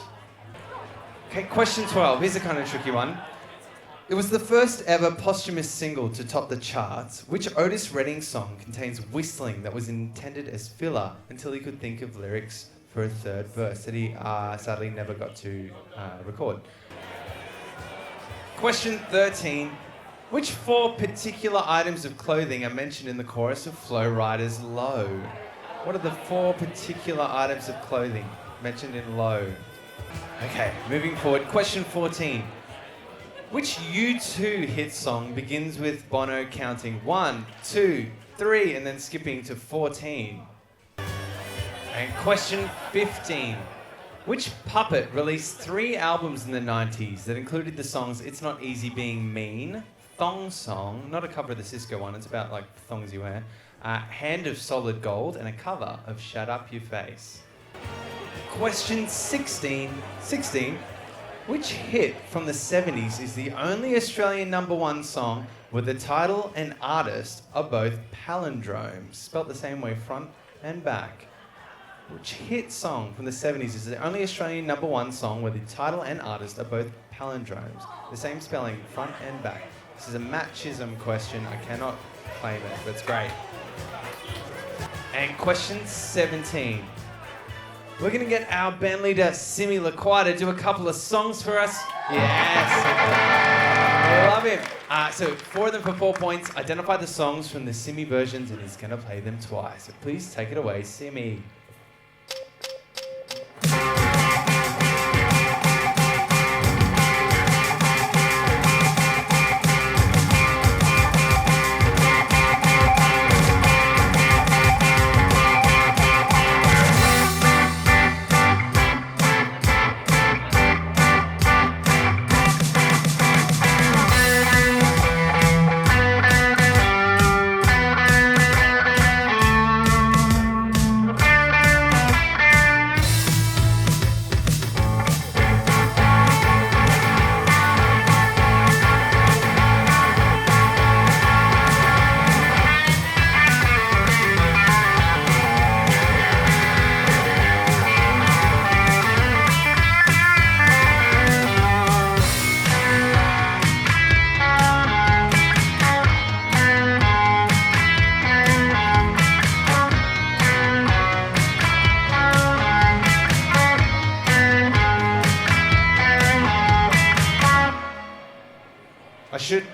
Okay, question 12. Here's a kind of tricky one. It was the first ever posthumous single to top the charts. Which Otis Redding song contains whistling that was intended as filler until he could think of lyrics for a third verse that he sadly never got to record? Question 13. Which 4 particular items of clothing are mentioned in the chorus of Flow Rider's Low? What are the 4 particular items of clothing mentioned in Low? Okay, moving forward. Question 14. Which U2 hit song begins with Bono counting 1, 2, 3, and then skipping to 14? And question 15. Which puppet released 3 albums in the 90s that included the songs It's Not Easy Being Mean, Thong Song, not a cover of the Cisco one, it's about like thongs you wear, Hand of Solid Gold, and a cover of Shut Up Your Face? Question 16. Which hit from the 70s is the only Australian #1 song where the title and artist are both palindromes, spelt the same way front and back? Which hit song from the 70s is the only Australian #1 song where the title and artist are both palindromes, the same spelling front and back? This is a Matt Chisholm question. I cannot claim it, but it's great. And question 17. We're going to get our band leader, Simi Lacroix, to do a couple of songs for us. Yes. I love him. So 4 of them for 4 points. Identify the songs from the Simi versions, and he's going to play them twice. So please take it away, Simi.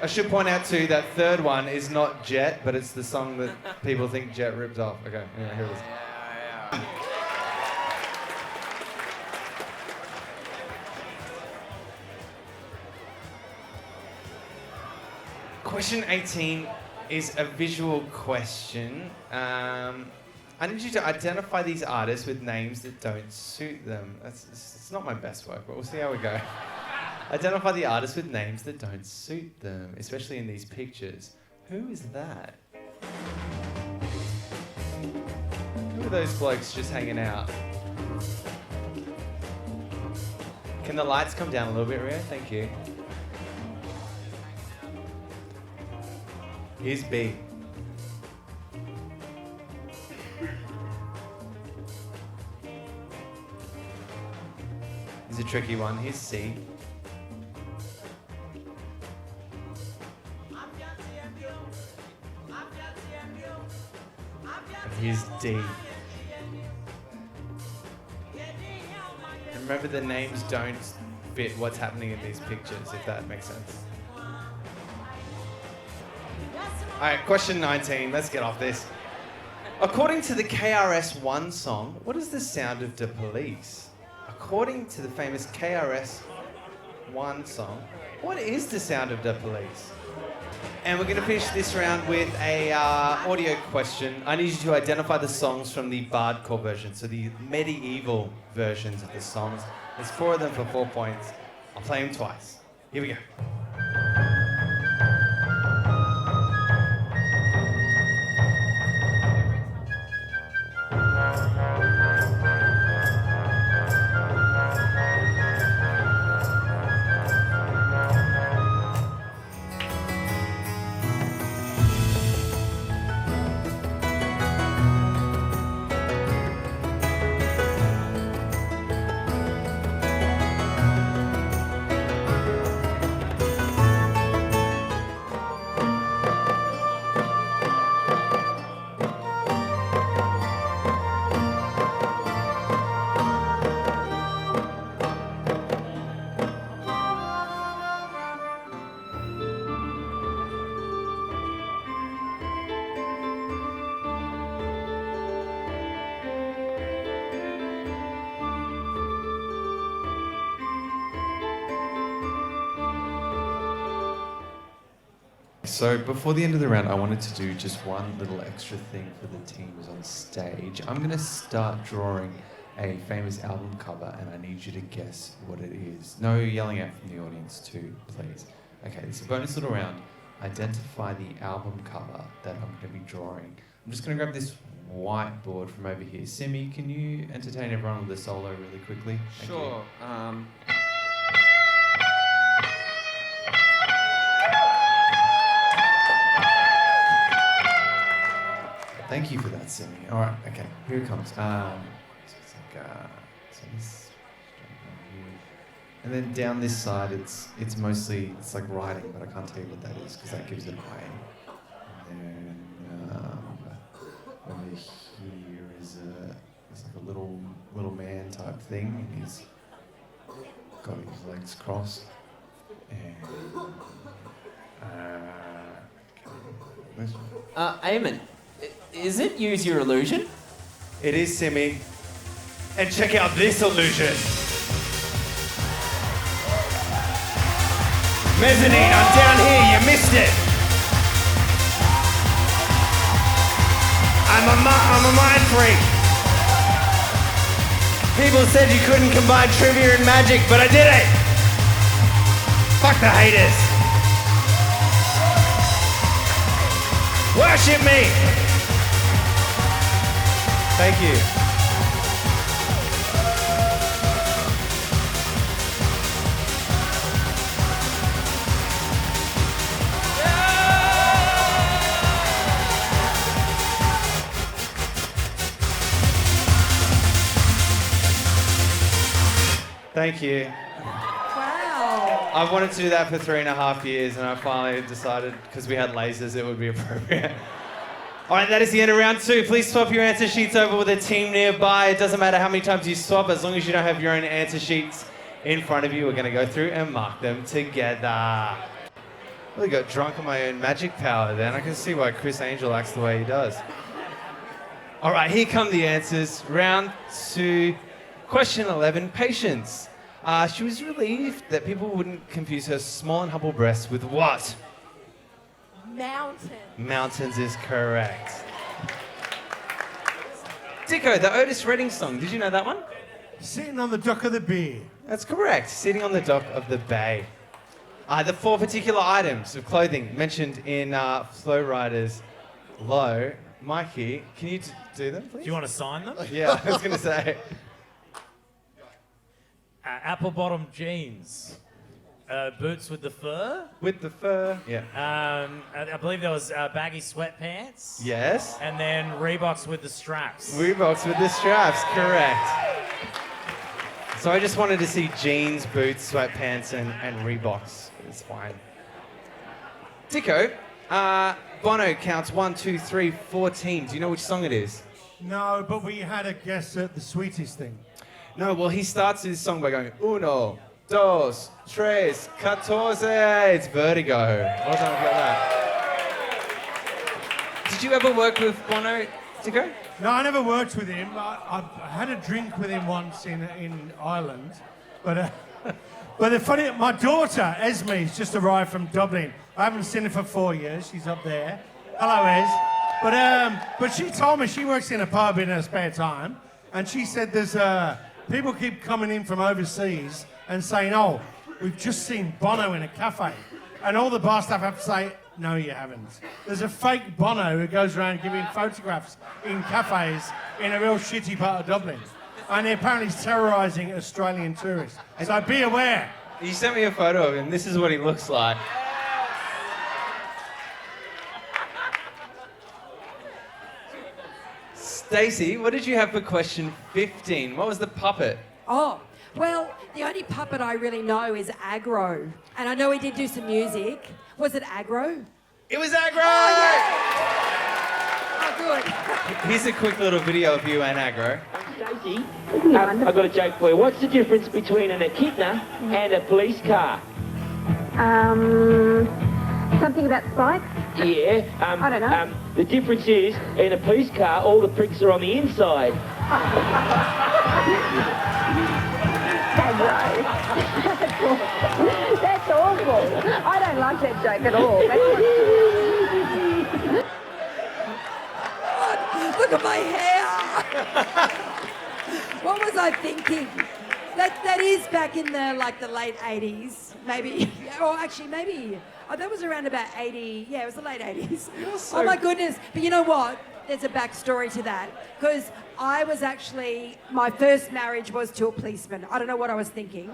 I should point out too that third one is not Jet, but it's the song that people think Jet ripped off. Okay, yeah, here it is. Question 18 is a visual question. I need you to identify these artists with names that don't suit them. It's not my best work, but we'll see how we go. Identify the artists with names that don't suit them, especially in these pictures. Who is that? Who are those blokes just hanging out? Can the lights come down a little bit, Ria? Thank you. Here's B. Here's a tricky one. Here's C. Here's D. And remember, the names don't fit what's happening in these pictures, if that makes sense. All right, question 19. Let's get off this. According to the KRS-One song, what is the sound of the police? According to the famous KRS-One song, what is the sound of the police? And we're going to finish this round with a audio question. I need you to identify the songs from the Bardcore version, so the medieval versions of the songs. There's 4 of them for 4 points. I'll play them twice. Here we go. So before the end of the round, I wanted to do just one little extra thing for the teams on stage. I'm going to start drawing a famous album cover, and I need you to guess what it is. No yelling out from the audience too, please. Okay, it's a bonus little round. Identify the album cover that I'm going to be drawing. I'm just going to grab this whiteboard from over here. Simi, can you entertain everyone with a solo really quickly? Thank you. Sure. Thank you for that, Simi. All right, okay, here it comes. So this, and then down this side, it's like writing, but I can't tell you what that is because that gives it away. And then over here is like a little man type thing, and he's got his legs crossed. And Aimon, is it Use Your Illusion? It is, Simi. And check out this illusion. Mezzanine, I'm down here, you missed it. I'm a mind freak. People said you couldn't combine trivia and magic, but I did it. Fuck the haters. Worship me. Thank you. Thank you. Wow. I've wanted to do that for 3.5 years, and I finally decided, because we had lasers, it would be appropriate. All right, that is the end of round 2. Please swap your answer sheets over with a team nearby. It doesn't matter how many times you swap, as long as you don't have your own answer sheets in front of you. We're going to go through and mark them together. I really got drunk on my own magic power then. I can see why Chris Angel acts the way he does. All right, here come the answers. Round 2, question 11, Patience. She was relieved that people wouldn't confuse her small and humble breasts with what? Mountain. Mountains is correct. Dicko, the Otis Redding song. Did you know that one? Sitting on the dock of the bay. That's correct. Sitting on the dock of the bay. The 4 particular items of clothing mentioned in Flow Riders Low. Mikey, can you do them, please? Do you want to sign them? Yeah, I was going to say. Apple bottom jeans. Boots with the fur. With the fur. Yeah. I believe there was baggy sweatpants. Yes. And then Reeboks with the straps. Reeboks with the straps, correct. So I just wanted to see jeans, boots, sweatpants, and Reeboks. It's fine. Dicko, Bono counts 1, 2, 3, 14. Do you know which song it is? No, but we had a guess at the sweetest thing. No, well, he starts his song by going, 1, 2, 3, 14. It's Vertigo. Well done, got that. Did you ever work with Bono, Dicko? No, I never worked with him. I had a drink with him once in Ireland, but the funny, my daughter Esme's just arrived from Dublin. I haven't seen her for 4 years. She's up there. Hello, Es. But she told me she works in a pub in her spare time, and she said there's people keep coming in from overseas and saying, "Oh, we've just seen Bono in a cafe," and all the bar staff have to say, "No, you haven't. There's a fake Bono who goes around giving photographs in cafes in a real shitty part of Dublin. And apparently he's terrorising Australian tourists. So be aware." You sent me a photo of him. This is what he looks like. Stacey, what did you have for question 15? What was the puppet? Oh, well, the only puppet I really know is Aggro. And I know he did do some music. Was it Aggro? It was Aggro! Oh, good. Here's a quick little video of you and Aggro. Stacey, I've got a joke for you. What's the difference between an echidna and a police car? Something about spikes? Yeah. I don't know. The difference is, in a police car, all the pricks are on the inside. That's awful. I don't like that joke at all. Look at my hair. What was I thinking? That is back in the late 80s, maybe. Or actually, maybe. Oh, that was around about 80. Yeah, it was the late 80s. Oh my goodness. But you know what? There's a backstory to that. Because I was actually, my first marriage was to a policeman. I don't know what I was thinking.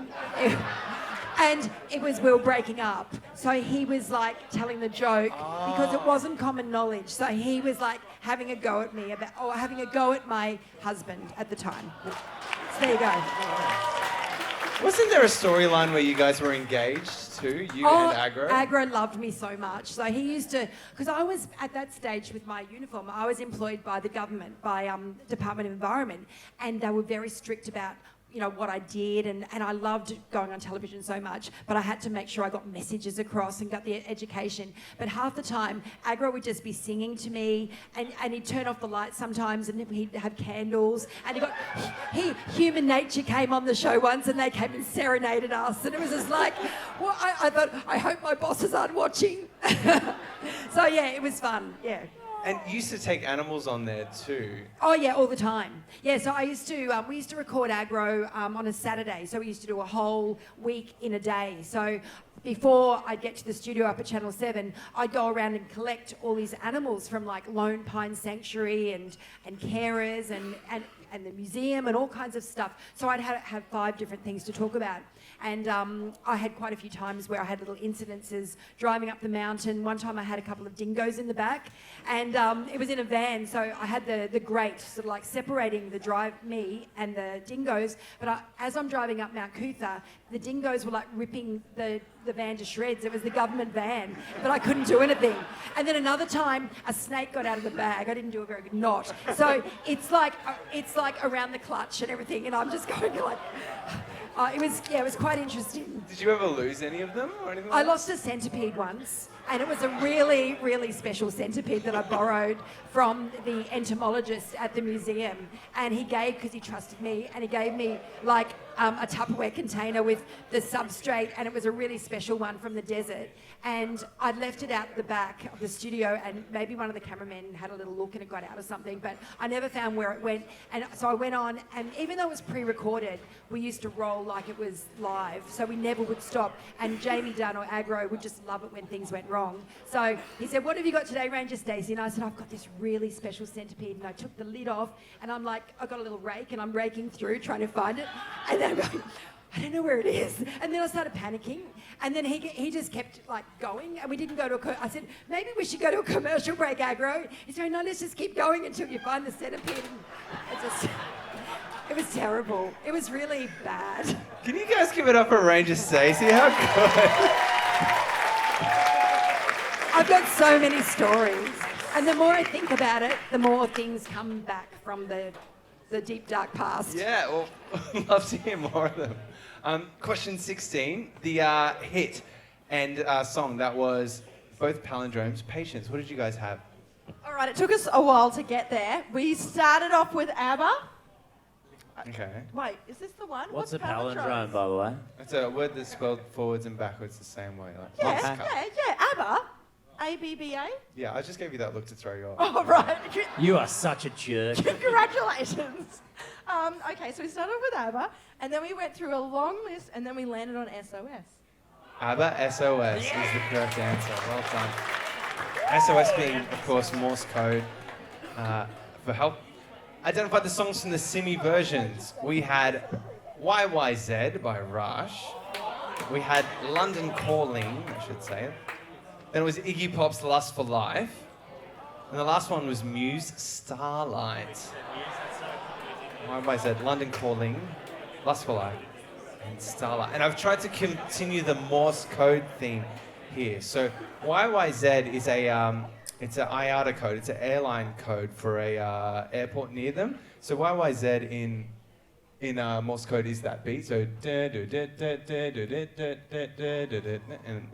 And it was, we were breaking up. So he was like telling the joke because it wasn't common knowledge. So he was like having a go at me or having a go at my husband at the time. So there you go. Wasn't there a storyline where you guys were engaged too, you and Aggro? Aggro loved me so much. So he used to, because I was at that stage with my uniform, I was employed by the government, by Department of Environment, and they were very strict about what I did, and I loved going on television so much, but I had to make sure I got messages across and got the education. But half the time, Aggro would just be singing to me, and he'd turn off the lights sometimes, and he'd have candles, and Human Nature came on the show once, and they came and serenaded us, and it was just like, well, I thought, I hope my bosses aren't watching. So yeah, it was fun, yeah. And you used to take animals on there too. Oh yeah, all the time. Yeah, so I used to, we used to record Aggro on a Saturday. So we used to do a whole week in a day. So before I'd get to the studio up at Channel 7, I'd go around and collect all these animals from like Lone Pine Sanctuary and carers and the museum and all kinds of stuff. So I'd have 5 different things to talk about. And I had quite a few times where I had little incidences driving up the mountain. One time I had a couple of dingoes in the back, and it was in a van, so I had the grate sort of like separating me and the dingoes. But as I'm driving up Mount Cootha, the dingoes were like ripping the van to shreds. It was the government van, but I couldn't do anything. And then another time, a snake got out of the bag. I didn't do a very good knot. So it's like around the clutch and everything, and I'm just going like... it was quite interesting. Did you ever lose any of them or anything? I lost a centipede once, and it was a really, really special centipede that I borrowed from the entomologist at the museum. And he gave, because he trusted me, and he gave me like a Tupperware container with the substrate, and it was a really special one from the desert. And I'd left it out the back of the studio, and maybe one of the cameramen had a little look and it got out or something, but I never found where it went. And so I went on, and even though it was pre-recorded, we used to roll like it was live, so we never would stop. And Jamie Dunn or Aggro would just love it when things went wrong. So he said, "What have you got today, Ranger Stacey?" And I said, "I've got this really special centipede." And I took the lid off, and I'm like, I got a little rake, and I'm raking through trying to find it. And then I'm going, I don't know where it is. And then I started panicking. And then he just kept like going, and we didn't go to I said, maybe we should go to a commercial break, Aggro. He said, no, let's just keep going until you find the centipede. It was terrible. It was really bad. Can you guys give it up for Ranger Stacey? How good. I've got so many stories. And the more I think about it, the more things come back from the deep, dark past. Yeah, well, I'd love to hear more of them. Question 16, the hit and song that was both palindromes. Patience, what did you guys have? All right, it took us a while to get there. We started off with ABBA. Okay. Wait, is this the one? What's a palindrome, by the way? It's a word that's spelled forwards and backwards the same way. Like Yeah, ABBA. ABBA. Yeah, I just gave you that look to throw you off. Oh, right. You are such a jerk. Congratulations. Okay, so we started with ABBA, and then we went through a long list, and then we landed on SOS. ABBA SOS is the correct answer. Well done. SOS being, of course, Morse code for help. Identify the songs from the Simi versions. We had YYZ by Rush. We had London Calling, I should say. Then it was Iggy Pop's Lust for Life. And the last one was Muse Starlight. YYZ, London Calling, Lust for Life, and Starlight. And I've tried to continue the Morse code theme here. So YYZ is it's an IATA code. It's an airline code for a airport near them. So YYZ in Morse code is that beat. So and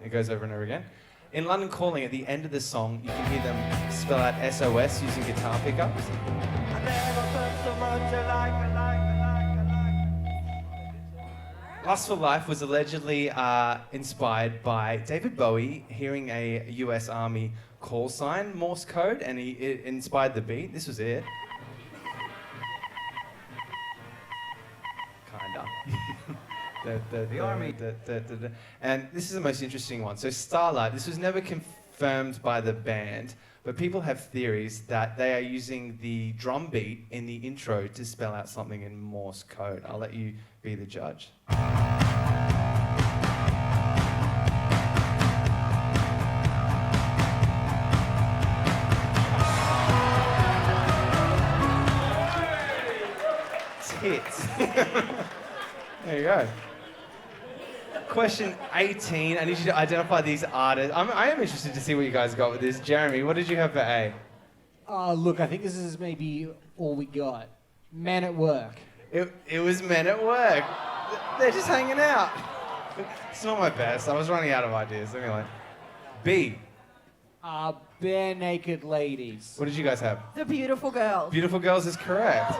it goes over and over again. In London Calling, at the end of the song, you can hear them spell out SOS using guitar pickups. Lust for Life was allegedly inspired by David Bowie hearing a US Army call sign Morse code, and it inspired the beat. This was it. Kinda. The Army. And this is the most interesting one. So Starlight, this was never confirmed by the band, but people have theories that they are using the drum beat in the intro to spell out something in Morse code. I'll let you be the judge. Hits. There you go. Question 18. I need you to identify these artists. I am interested to see what you guys got with this. Jeremy, what did you have for A? Look, I think this is maybe all we got. Men at Work. It was Men at Work. They're just hanging out. It's not my best. I was running out of ideas. Let me like. B. Bare Naked Ladies. What did you guys have? The Beautiful Girls. Beautiful Girls is correct.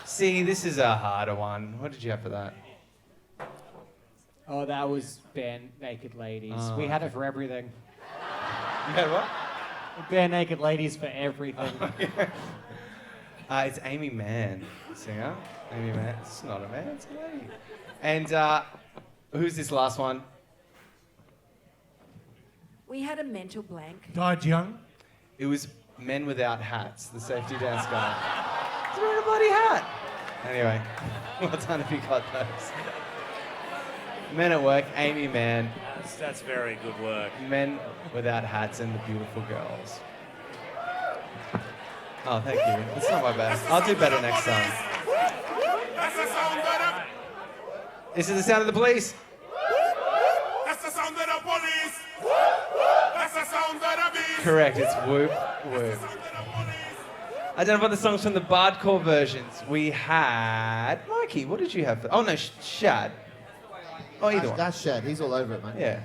See, this is a harder one. What did you have for that? Oh, that was Bare Naked Ladies. We had it for everything. You had what? Bare Naked Ladies for everything. It's Amy Mann, singer. Amy Mann. It's not a man, it's a lady. And who's this last one? We had a mental blank. Died young. It was Men Without Hats, the safety dance guy. He's wearing a bloody hat. Anyway, well done if you got those. Men at Work, Amy Mann. That's very good work. Men Without Hats and the Beautiful Girls. Oh, thank you. That's not my best. I'll do better next time. This is the sound of the police. That's the sound of the police. That's the sound of the beast. Correct, it's Whoop Whoop. Identify the songs from the Bardcore versions. We had... Mikey, what did you have? Oh, no, Shad. Oh, either one. That's Shad. He's all over it, mate. Yeah.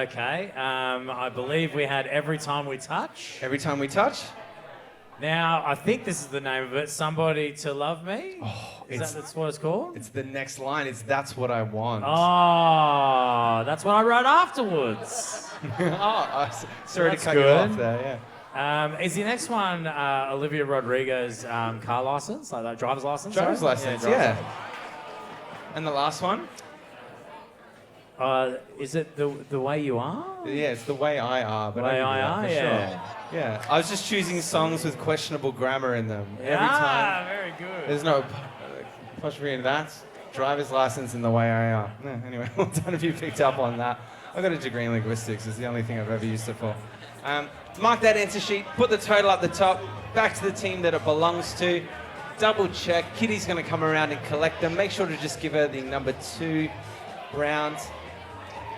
Okay. I believe we had Every Time We Touch. Every Time We Touch? Now, I think this is the name of it. Somebody to Love Me? Oh, That's what it's called? It's the next line. It's That's What I Want. Oh, that's what I wrote afterwards. Sorry to That's cut you good. off there, yeah. Is the next one Olivia Rodrigo's car license, like driver's license? Driver's sorry? license, driver's yeah. license. And the last one? Is it the way you are? Yeah, it's The Way I Are. But Way I Are, for yeah. Sure. Yeah, I was just choosing songs with questionable grammar in them every Ah, time. very good. There's no apostrophe in that. Driver's license and The Way I Are. Yeah, anyway, well done if you picked up on that. I got a degree in linguistics. It's the only thing I've ever used it for. Mark that answer sheet. Put the total up the top. Back to the team that it belongs to. Double check. Kitty's going to come around and collect them. Make sure to just give her the number 2 round.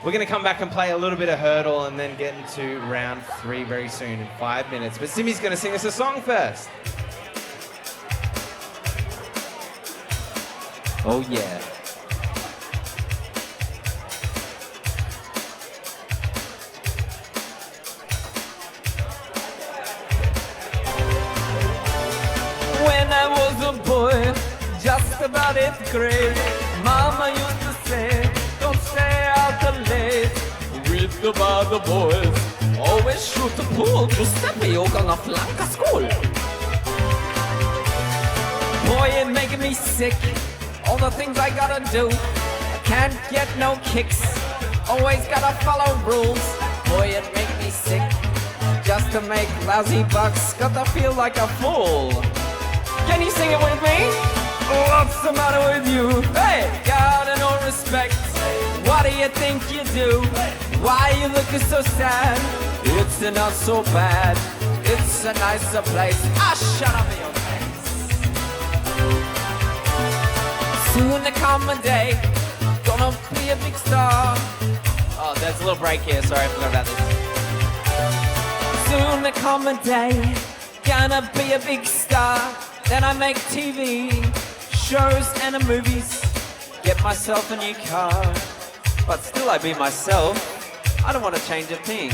We're going to come back and play a little bit of hurdle and then get into round 3 very soon in 5 minutes. But Simi's going to sing us a song first. Oh, yeah. about 8th grade. Mama used to say, don't stay out too late. With the bad boys, always shoot the pool. Giuseppe, you're gonna flunk a school. Boy, it making me sick. All the things I gotta do. I can't get no kicks. Always gotta follow rules. Boy, it make me sick. Just to make lousy bucks, gotta feel like a fool. Can you sing it with me? What's the matter with you? Hey, got no respect. What do you think you do? Why you looking so sad? It's not so bad. It's a nicer place. Ah, shut up in your face. Soon to come a day, gonna be a big star. Oh, there's a little break here. Sorry, I forgot about this. Soon to come a day, gonna be a big star. Then I make TV shows and the movies. Get myself a new car, but still I be myself. I don't want to change a thing.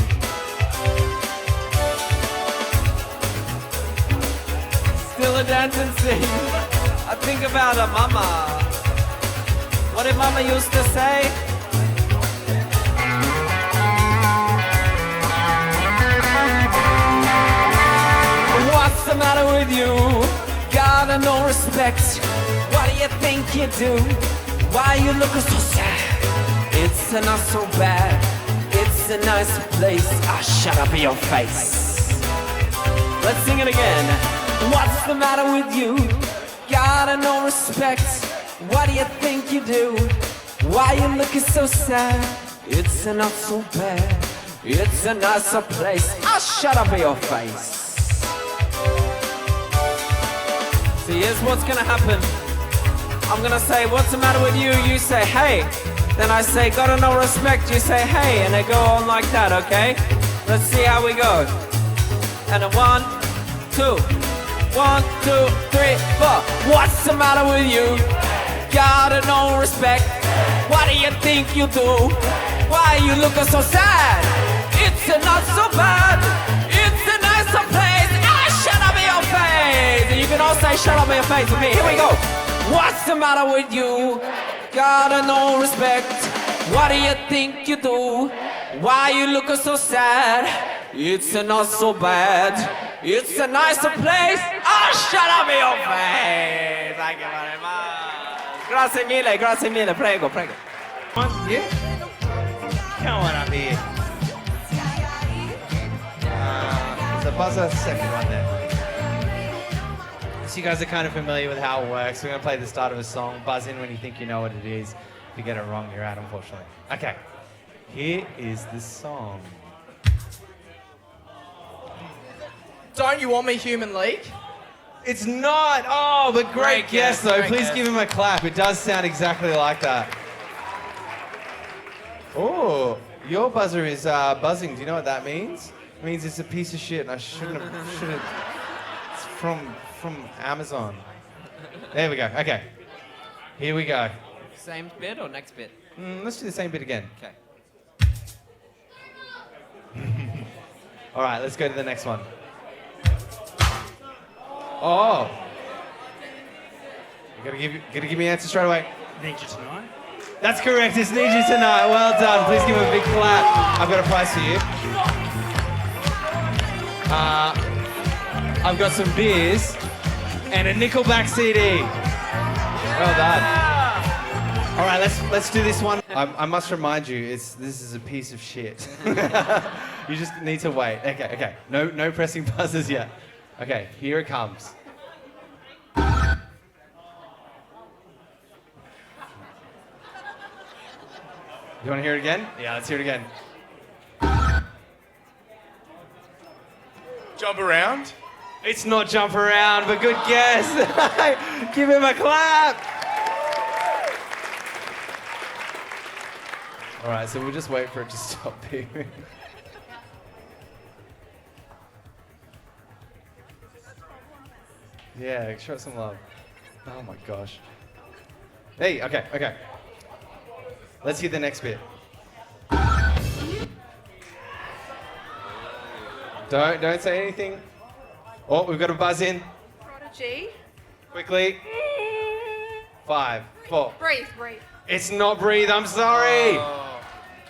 Still a dance and sing. I think about a mama. What did mama used to say? What's the matter with you? Got no respect. What do you think you do? Why you looking so sad? It's not so bad. It's a nice place. Ah, shut up in your face. Let's sing it again. What's the matter with you? Got no respect. What do you think you do? Why you looking so sad? It's not so bad. It's a nicer place. Ah, shut up in your face. See, here's what's gonna happen. I'm gonna say, what's the matter with you? You say, hey. Then I say, got no respect. You say, hey. And they go on like that, okay? Let's see how we go. And a 1, 2. 1, 2, 3, 4. What's the matter with you? Got no respect. What do you think you do? Why you looking so sad? It's not so bad. It's a nicer place. Ah, shut up in your face. And you can all say shut up in your face with me. Here we go. What's the matter with you? Got no respect. What do you think you do? Why you looking so sad? It's not so bad. It's a nicer place. Ah, shut up in your face. Thank you very much. Grazie mille, prego, prego. Yeah? Come on up here. There's a buzzer, second one there. So you guys are kind of familiar with how it works. We're going to play the start of a song. Buzz in when you think you know what it is. If you get it wrong, you're out, unfortunately. Okay. Here is the song. Don't you want me, Human League? It's not! Oh, but great guess, though. Great Please guess. give him a clap. It does sound exactly like that. Oh, your buzzer is buzzing. Do you know what that means? It means it's a piece of shit, and I shouldn't have... It's from Amazon. There we go. Okay. Here we go. Same bit or next bit? Let's do the same bit again. Okay. All right, let's go to the next one. Oh. You gotta give me an answer straight away. Need You Tonight. That's correct. It's Need You Tonight. Well done. Please give him a big clap. I've got a prize for you. I've got some beers and a Nickelback CD. Well done. All right, let's do this one. I must remind you, this is a piece of shit. You just need to wait. Okay. No pressing buzzers yet. Okay, here it comes. You want to hear it again? Yeah, let's hear it again. Jump Around. It's not Jump Around, but good guess. Give him a clap. All right, so we'll just wait for it to stop beeping. Yeah, show some love. Oh my gosh. Hey, okay. Let's hear the next bit. Don't say anything. Oh, we've got a buzz in. Prodigy. Quickly. 5, 4. Breathe. It's not breathe, I'm sorry.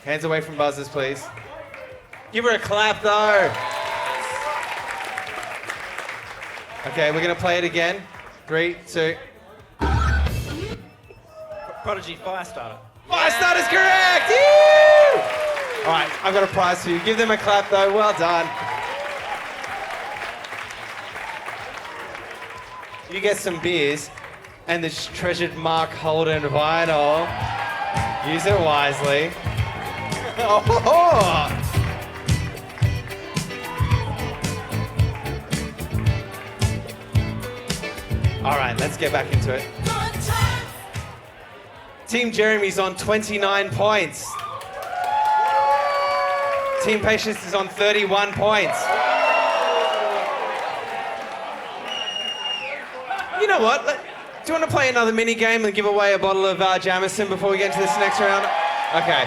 Hands away from buzzers, please. Give her a clap, though. Okay, we're going to play it again. 3, 2. Prodigy Firestarter. Firestarter's correct! Woo! All right, I've got a prize for you. Give them a clap, though. Well done. You get some beers and the treasured Mark Holden vinyl. Use it wisely. Oh! All right, let's get back into it. Team Jeremy's on 29 points. Team Patience is on 31 points. You know what? Do you want to play another mini game and give away a bottle of Jamison before we get into this next round? Okay.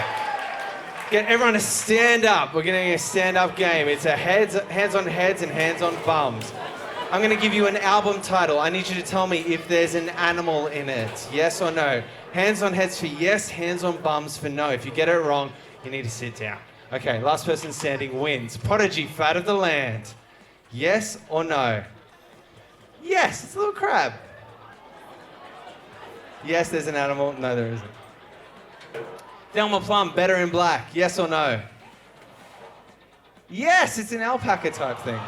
Get everyone to stand up. We're getting a stand-up game. It's a hands on heads and hands on bums. I'm going to give you an album title. I need you to tell me if there's an animal in it. Yes or no? Hands on heads for yes, hands on bums for no. If you get it wrong, you need to sit down. Okay, last person standing wins. Prodigy, fat of the land. Yes or no? Yes, it's a little crab. Yes, there's an animal. No, there isn't. Thelma Plum, better in black. Yes or no? Yes, it's an alpaca type thing.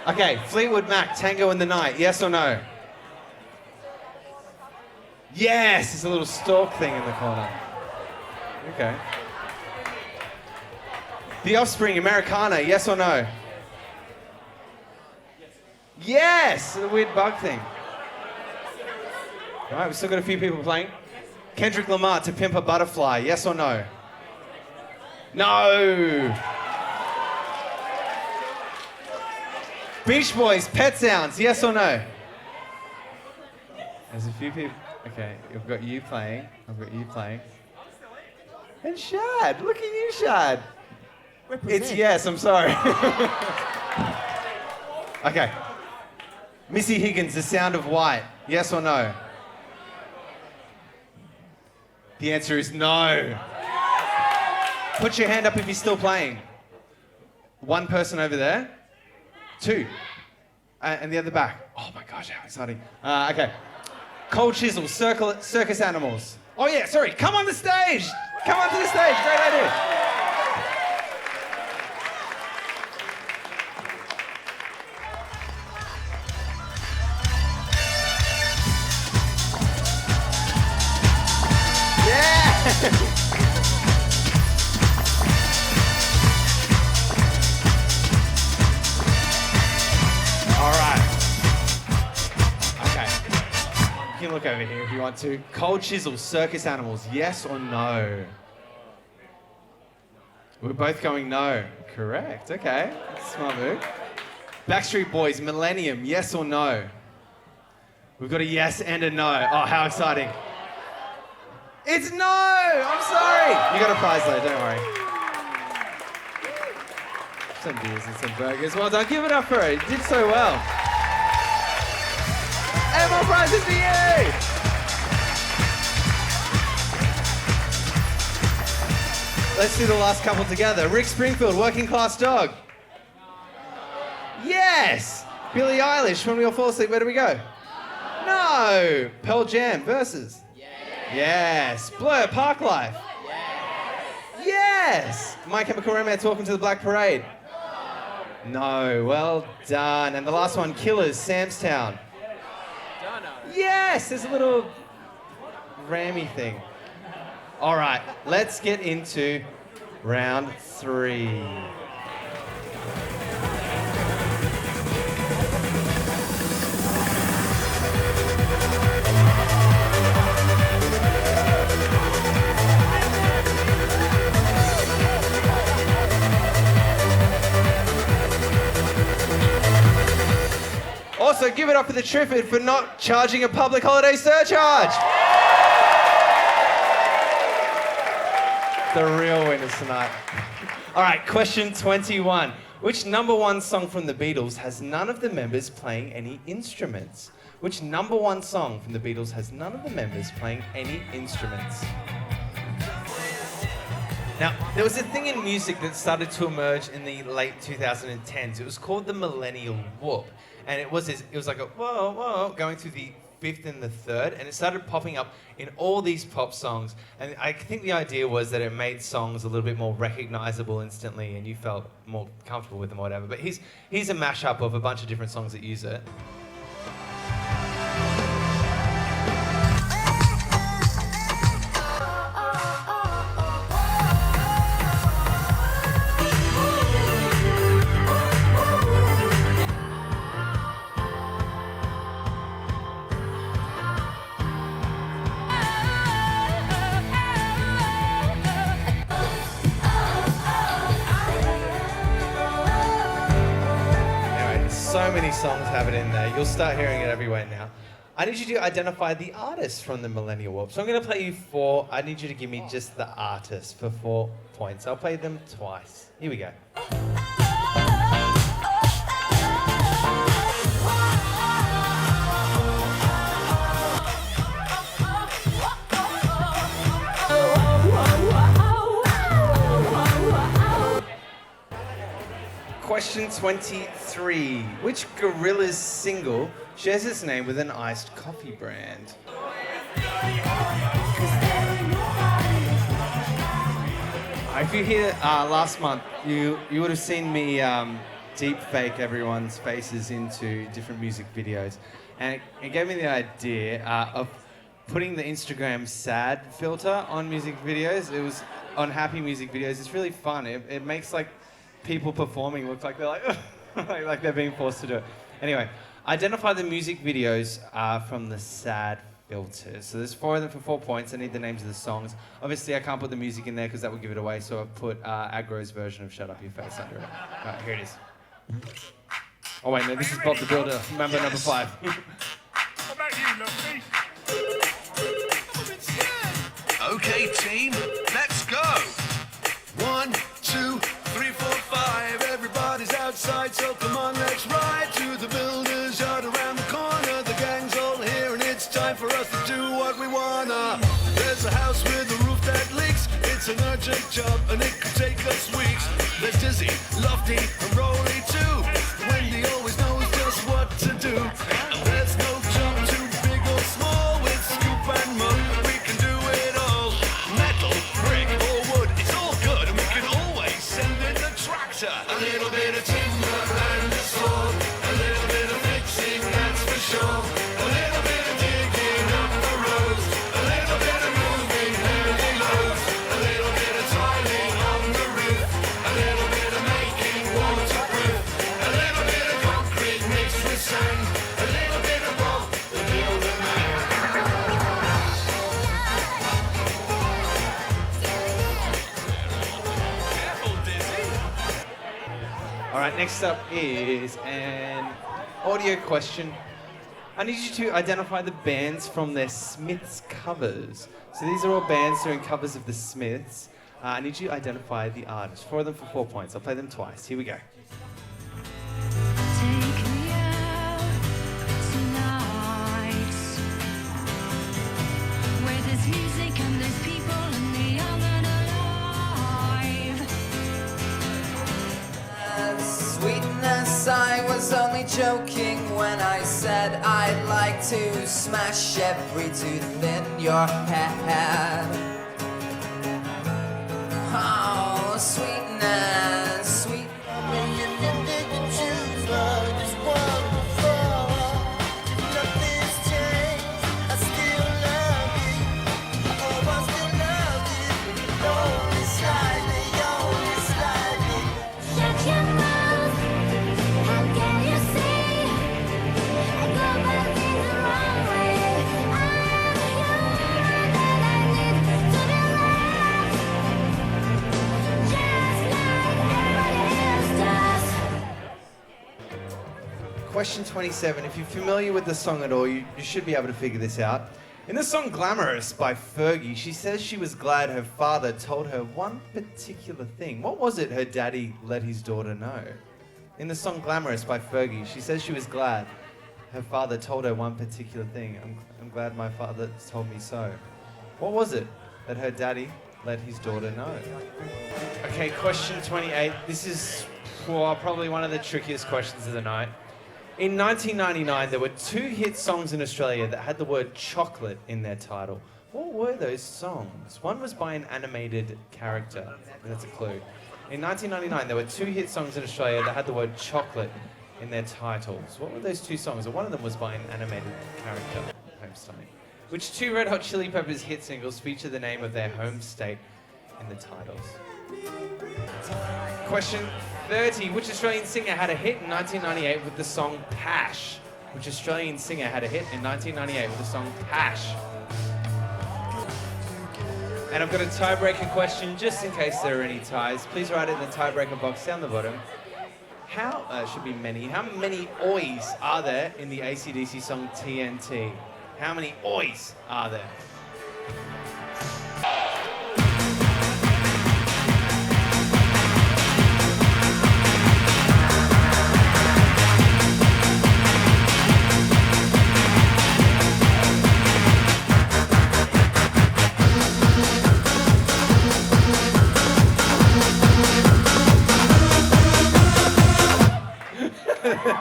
Okay, Fleetwood Mac, Tango in the Night. Yes or no? Yes, it's a little stalk thing in the corner. Okay. The Offspring, Americana. Yes or no? Yes, the weird bug thing. All right, we've still got a few people playing. Kendrick Lamar, To Pimp a Butterfly. Yes or no? No. Beach Boys, Pet Sounds. Yes or no? There's a few people. Okay, I've got you playing. I've got you playing. And Shad. Look at you, Shad. Represent. It's yes, I'm sorry. Okay. Missy Higgins, The Sound of White. Yes or no? The answer is no. Put your hand up if you're still playing. One person over there. 2. And the other back. Oh my gosh, how exciting. Okay. Cold Chisel, Circus Animals. Oh yeah, sorry, come on the stage. Come onto the stage, great idea. Look over here if you want to. Cold Chisel, Circus Animals, yes or no? We're both going no. Correct, okay. Smart move. Backstreet Boys, Millennium, yes or no? We've got a yes and a no. Oh, how exciting. It's no! I'm sorry! You got a prize though, don't worry. Some beers and some burgers. Well done, give it up for her. You did so well. And more prizes for you! Let's do the last couple together. Rick Springfield, Working Class Dog. Yes! Billie Eilish, When We All Fall Asleep, Where Do We Go? No! Pearl Jam, Versus. Yes! Blur, Park Life. Yes! My Chemical Romance, Welcome to the Black Parade. No, well done. And the last one, Killers, Sam's Town. Yes, there's a little rammy thing. All right, let's get into round 3. Also, give it up for the Triffid for not charging a public holiday surcharge. The real winners tonight. All right, question 21. Which number one song from the Beatles has none of the members playing any instruments? Which number one song from the Beatles has none of the members playing any instruments? Now, there was a thing in music that started to emerge in the late 2010s. It was called the Millennial Whoop. And it was like a whoa, whoa, going through the fifth and the third, and it started popping up in all these pop songs. And I think the idea was that it made songs a little bit more recognizable instantly, and you felt more comfortable with them or whatever. But here's a mashup of a bunch of different songs that use it. So many songs have it in there. You'll start hearing it everywhere now. I need you to identify the artist from the Millennial Warp. So I'm going to play you 4. I need you to give me just the artist for 4 points. I'll play them twice. Here we go. Question 23. Which Gorillaz single shares its name with an iced coffee brand? If you're here last month, you would have seen me deep fake everyone's faces into different music videos. And it gave me the idea of putting the Instagram sad filter on music videos. It was on happy music videos. It's really fun. It makes like people performing look like they're like they're being forced to do it. Anyway, identify the music videos from the sad filters. So there's 4 of them for 4 points. I need the names of the songs. Obviously, I can't put the music in there because that would give it away, so I've put Aggro's version of Shut Up Your Face under it. All right, here it is. Oh wait, no, this is Bob the Builder, member number 5. What about you, lovely? Okay, team, let's go. 1, 2, 3, 4, 5. Everybody's outside, so come on, let's ride to the builder's yard around the corner. The gang's all here, and it's time for us to do what we wanna. There's a house with a roof that leaks. It's an urgent job, and it could take us weeks. There's Dizzy, Lofty, and Rolly too. Wendy always knows just what to do. And there's no job too big or small. With scoop and mug, we can do it all. Metal, brick, or wood, it's all good, and we can always send in the tractor. A little bit of timber and a saw. A little bit of fixing, that's for sure. A little bit of digging up the roads. A little bit of moving heavy loads. A little bit of tiling on the roof. A little bit of making waterproof. A little bit of concrete mixed with sand. A little bit of Bob the Builder Man. Careful, Dizzy. All right, next up is an audio question. I need you to identify the bands from their Smiths covers. So these are all bands doing covers of the Smiths. I need you to identify the artist. 4 of them for 4 points. I'll play them twice. Here we go. Sweetness, I was only joking when I said I'd like to smash every tooth in your head. Oh, sweetness, sweet. Question 27. If you're familiar with the song at all, you should be able to figure this out. In the song Glamorous by Fergie, she says she was glad her father told her one particular thing. What was it her daddy let his daughter know? In the song Glamorous by Fergie, she says she was glad her father told her one particular thing. I'm glad my father told me so. What was it that her daddy let his daughter know? Okay, question 28. This is probably one of the trickiest questions of the night. In 1999, there were 2 hit songs in Australia that had the word chocolate in their title. What were those songs? One was by an animated character. That's a clue. In 1999, there were 2 hit songs in Australia that had the word chocolate in their titles. What were those 2 songs? Or one of them was by an animated character. Home state. Which 2 Red Hot Chili Peppers hit singles feature the name of their home state in the titles? Question 30. Which Australian singer had a hit in 1998 with the song Pash? Which Australian singer had a hit in 1998 with the song Pash? And I've got a tiebreaker question just in case there are any ties. Please write it in the tiebreaker box down the bottom. Should be many. How many ois are there in the AC/DC song TNT? How many ois are there?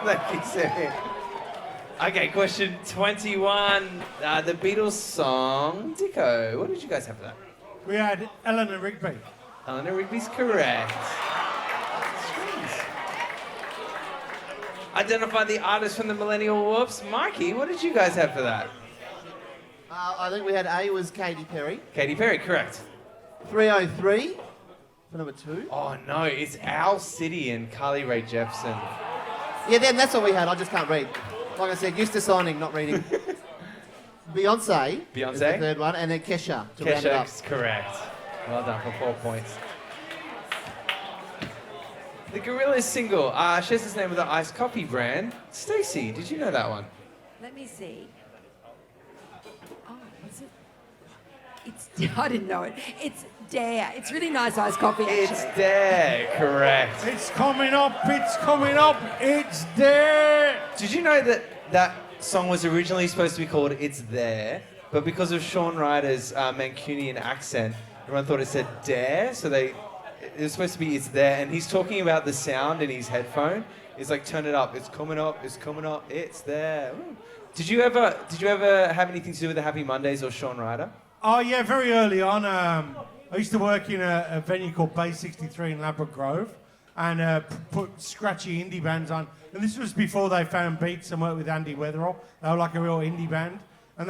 Thank you, Simi. Okay, question 21. The Beatles song, Dicko. What did you guys have for that? We had Eleanor Rigby. Eleanor Rigby's correct. Identify the artist from the Millennial Whoops. Mikey, what did you guys have for that? I think we had A was Katy Perry. Katy Perry, correct. 303 for number 2. Oh no, it's Owl City and Carly Rae Jepsen. Yeah, then that's what we had. I just can't read. Like I said, used to signing, not reading. Beyonce. Beyonce. Is the third one, and then Kesha to round it up. Kesha's correct. Well done for 4 points. The Gorillaz single shares its name with the iced coffee brand. Stacey, did you know that one? Let me see. Oh, what's it? I didn't know it. It's Dare. It's really nice iced coffee, actually. It's Dare, correct. It's coming up, it's coming up, it's there. Did you know that that song was originally supposed to be called It's There, but because of Sean Ryder's Mancunian accent, everyone thought it said Dare, so it was supposed to be It's There, and he's talking about the sound in his headphone. He's like, turn it up, it's coming up, it's there. Ooh. Did you ever have anything to do with the Happy Mondays or Sean Ryder? Oh yeah, very early on. I used to work in a venue called Bay 63 in Ladbroke Grove, and put scratchy indie bands on. And this was before they found beats and worked with Andy Weatherall. They were like a real indie band. And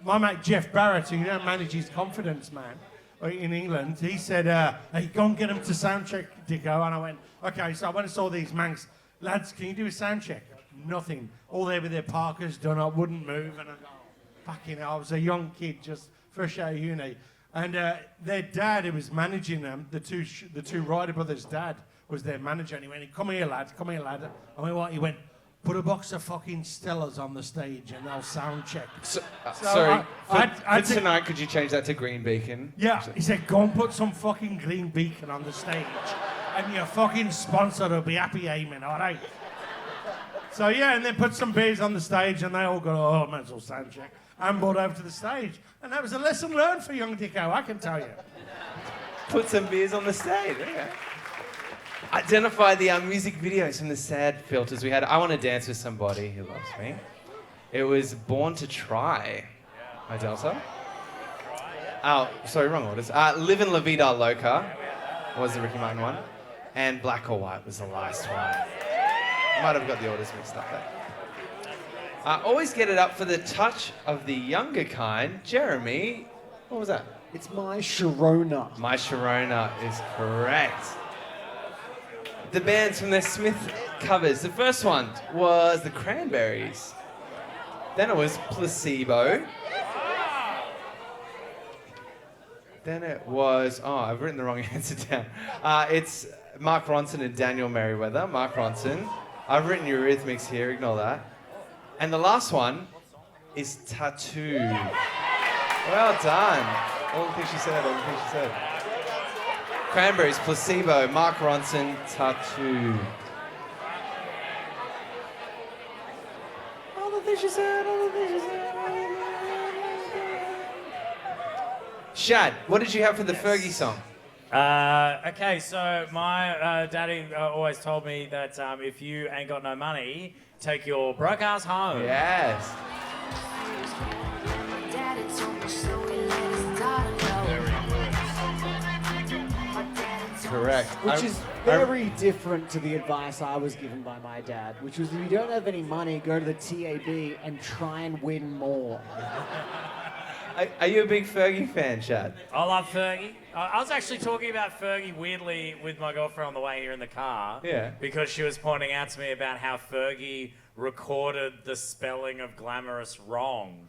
my mate Jeff Barrett, who manages Confidence Man in England, he said, "Hey, go and get them to sound check, Dicko." And I went, "Okay." So I went and saw these Manx lads. Can you do a sound check? Nothing. All there with their parkas done up, wouldn't move. And I go, fucking hell, I was a young kid, just fresh out of uni. And their dad, who was managing them, the two Ryder brothers' dad was their manager. And he went, "Come here, lad, come here, lad." I went, "What?" He went, "Put a box of fucking Stellas on the stage and they'll sound check." Sorry, for tonight, could you change that to Green Beacon? Yeah, he said, "Go and put some fucking Green Beacon on the stage and your fucking sponsor will be happy, Aimon, all right?" So yeah, and then put some beers on the stage and they all go, "Oh, might as well sound check." And brought over to the stage. And that was a lesson learned for young Dicko, I can tell you. Put some beers on the stage, okay. Identify the music videos from the sad filters we had. I Want to Dance with Somebody Who Loves Me. It was Born to Try. I tell so. Oh, sorry, wrong orders. Livin' La Vida Loca was the Ricky Martin one. And Black or White was the last one. Might have got the orders mixed up there. Always Get It Up for the touch of the younger kind. Jeremy, what was that? It's My Sharona. My Sharona is correct. The bands from their Smith covers. The first one was the Cranberries. Then it was Placebo. Then it was, I've written the wrong answer down. It's Mark Ronson and Daniel Merriweather. Mark Ronson. I've written Eurythmics here, ignore that. And the last one is tattoo. Well done. All the things she said, Cranberries, placebo. Mark Ronson, tattoo. All the things she said. Shad, what did you have for the Fergie song? Okay, so my daddy always told me that if you ain't got no money, take your broke ass home. Yes. Correct. Which is very different to the advice I was given by my dad, which was if you don't have any money, go to the TAB and try and win more. Are you a big Fergie fan, Shad? I love Fergie. I was actually talking about Fergie weirdly with my girlfriend on the way here in the car. Yeah. Because she was pointing out to me about how Fergie recorded the spelling of glamorous wrong,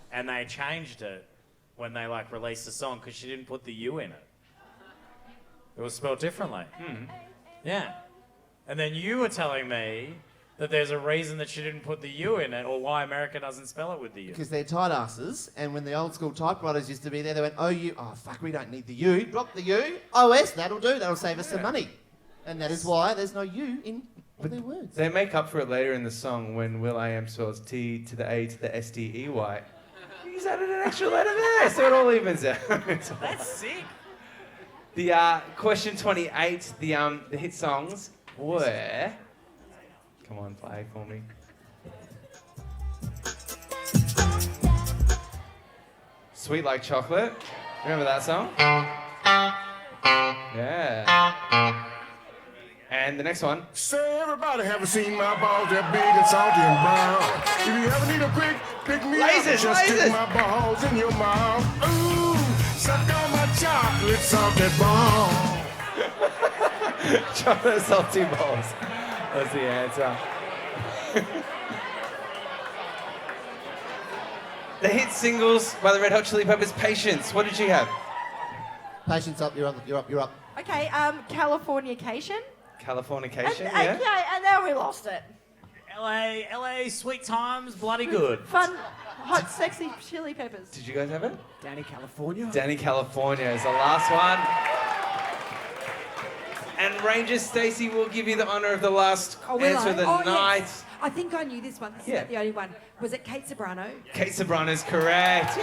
and they changed it when they released the song because she didn't put the U in it. It was spelled differently. Yeah. And then you were telling me that there's a reason that she didn't put the U in it, or why America doesn't spell it with the U. Because they're tight asses, and when the old school typewriters used to be there, they went, OU, oh fuck, we don't need the U, drop the U, OS, that'll do, that'll save us some money. And that is why there's no U in all their words. They make up for it later in the song when will.i.am spells T to the A to the S-T-E-Y. He's added an extra letter there, so it all evens out. That's sick. The question 28, the hit songs were... Come on, play for me. Sweet Like Chocolate. Remember that song? Yeah. And the next one. Say everybody haven't seen my balls, they're big and salty and brown. If you ever need a quick pick me up, just stick my balls in your mouth. Ooh, suck on my chocolate salty balls. Chocolate salty balls. That's the answer. The hit singles by the Red Hot Chili Peppers, Patience. What did you have? Patience up, you're up. Okay, Californication. Californication, And, yeah. okay, and then we lost it. LA, Sweet Times, bloody good. Fun, hot, sexy chili peppers. Did you guys have it? Danny California. Danny California is the last one. And Ranger Stacey will give you the honour of the last answer of the night. Yes. I think I knew this one. This is Yeah. not the only one. Was it Kate Sobrano? Kate Sobrano is correct.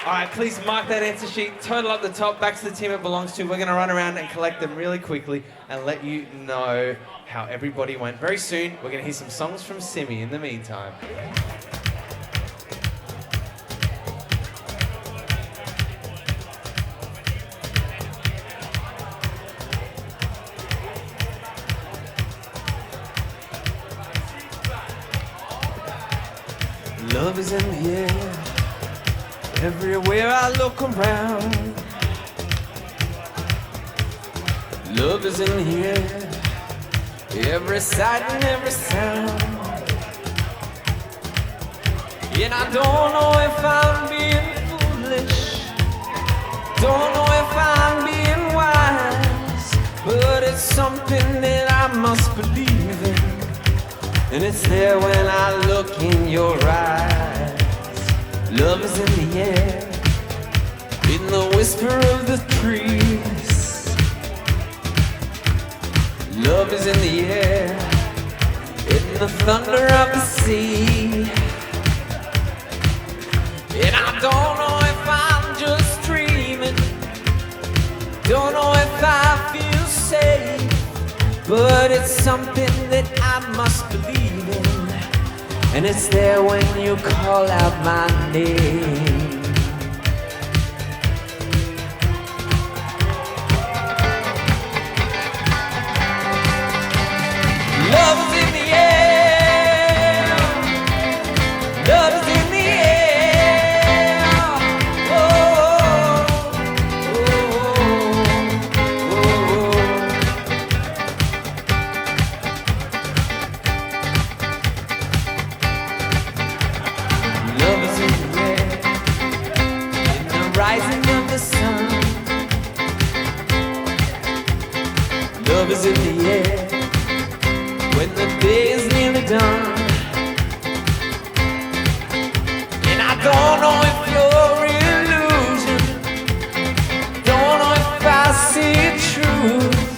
All right, please mark that answer sheet. Total up the top, back to the team it belongs to. We're going to run around and collect them really quickly and let you know how everybody went. Very soon, we're going to hear some songs from Simi in the meantime. Love is in the air, everywhere I look around. Love is in the air, every sight and every sound. And I don't know if I'm being foolish, don't know if I'm being wise, but it's something that I must believe in. And it's there when I look in your eyes. Love is in the air, in the whisper of the trees. Love is in the air, in the thunder of the sea. And I don't know if I'm just dreaming, don't know if I feel safe, but it's something that I must believe in. And it's there when you call out my name. Love is in the air. Love is in the air. Oh, oh, oh, oh, oh. Love is in the air, in the rising of the sun. Love is in the air, when the day is nearly done. don't know if you're illusion, don't know if I see truth,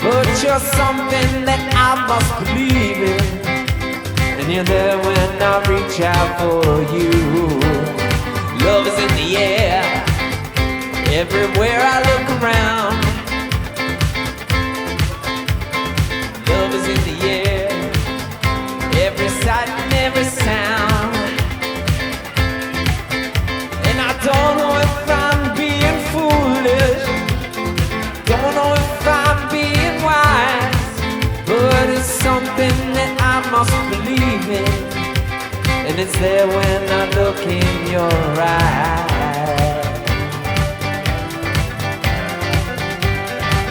but you're something that I must believe in, and you're there when I reach out for you. Love is in the air, everywhere I look around. Love is in the air, every sight and every sound. And I don't know if I'm being foolish, don't know if I'm being wise, but it's something that I must believe in, and it's there when I look in your eyes.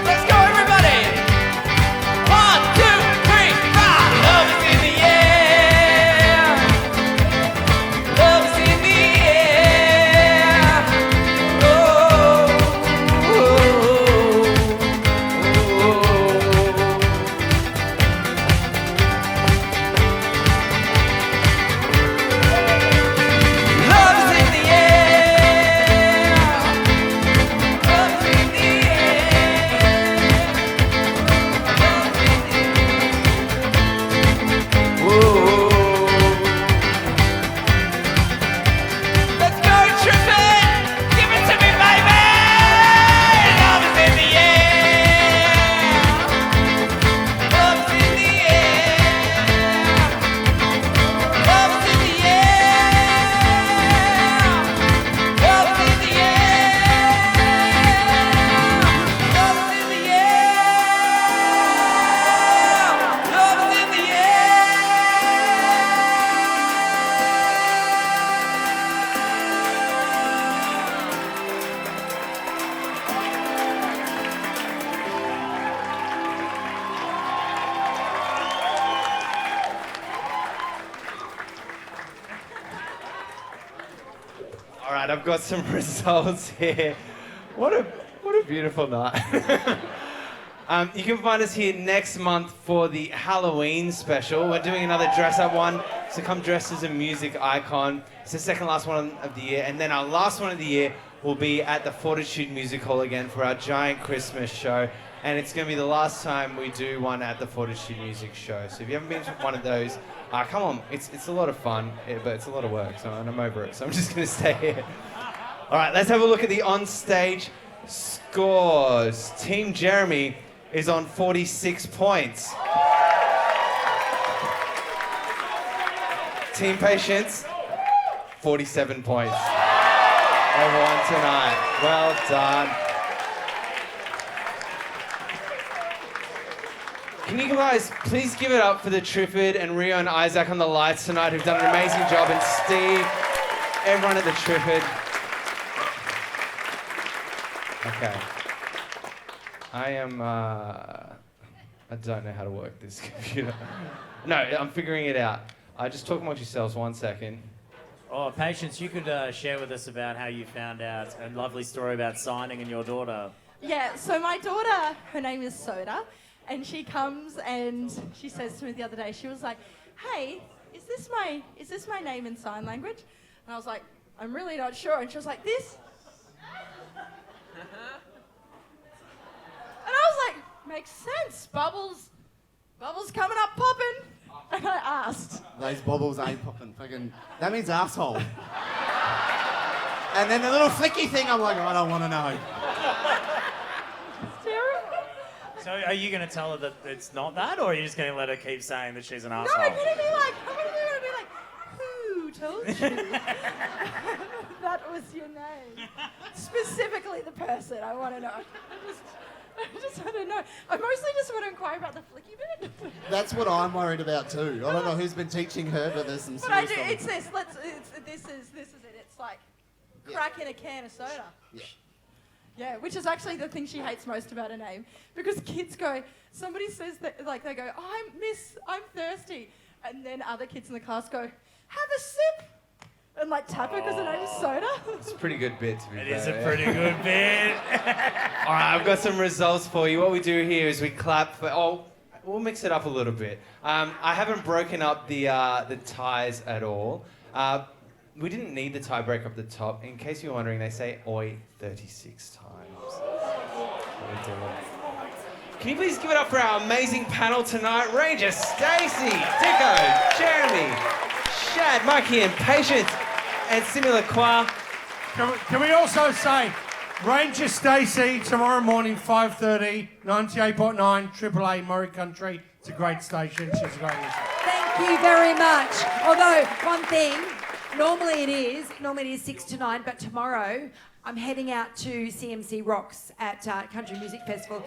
Let's go, everybody! 1, 2, 3, 5. Love is in the air. Love is in the air. Oh, oh, oh, oh. Love is in the air. Love is in the air. Whoa. Let's go, Trippin'! Give it to me, baby! Love is in the air. Love is in the air. Love is in the air. Love is in the air. Love is in the air. Love is in the All right, I've got some results here. What a beautiful night. You can find us here next month for the Halloween special. We're doing another dress-up one, so come dressed as a music icon. It's the second last one of the year, and then our last one of the year will be at the Fortitude Music Hall again for our giant Christmas show. And it's going to be the last time we do one at the Fortitude Music Show. So if you haven't been to one of those, come on. It's a lot of fun, but it's a lot of work, and I'm over it. So I'm just going to stay here. All right, let's have a look at the on-stage scores. Team Jeremy is on 46 points. Team Patience, 47 points. Everyone tonight. Well done. Can you guys please give it up for the Triffid and Rio and Isaac on the lights tonight who've done an amazing job, and Steve, everyone at the Triffid. Okay. I don't know how to work this computer. No, I'm figuring it out. Just talk amongst yourselves 1 second. Oh, Patience, you could share with us about how you found out a lovely story about signing and your daughter. Yeah, so my daughter, her name is Soda, and she comes and she says to me the other day, she was like, "Hey, is this my name in sign language?" And I was like, "I'm really not sure." And she was like, "This?" And I was like, "Makes sense. Bubbles coming up popping." And I asked. Those bubbles ain't popping. Fucking, that means asshole. And then the little flicky thing, I'm like, I don't want to know. It's terrible. So are you going to tell her that it's not that, or are you just going to let her keep saying that she's an No, asshole? I'm gonna be like, who told you that was your name? Specifically the person, I want to know. I just want to know. I mostly just want to inquire about the flicky bit. That's what I'm worried about too. I don't know who's been teaching her, but there's some But I serious do. problems. It's this. This is it. It's like crack in a can of soda. Yeah. Yeah, which is actually the thing she hates most about her name, because kids go. Somebody says that, like they go, "Oh, I'm thirsty," and then other kids in the class go, "Have a sip," and like tap her because her name's Soda. It's a pretty good bit, to be fair. It is a pretty good bit. All right, I've got some results for you. What we do here is we clap for... Oh, we'll mix it up a little bit. I haven't broken up the ties at all. we didn't need the tiebreaker up the top. In case you're wondering, they say oi 36 times. Can you please give it up for our amazing panel tonight? Ranger, Stacey, Dicko, Jeremy, Shad, Mikey and Patience, and Simi Lacroix. Can we also say, Ranger Stacey, tomorrow morning, 5:30, 98.9, Triple A Murray Country. It's a great station. She's a great listener. Thank you very much. Although, one thing, normally it is 6 to 9, but tomorrow I'm heading out to CMC Rocks at Country Music Festival,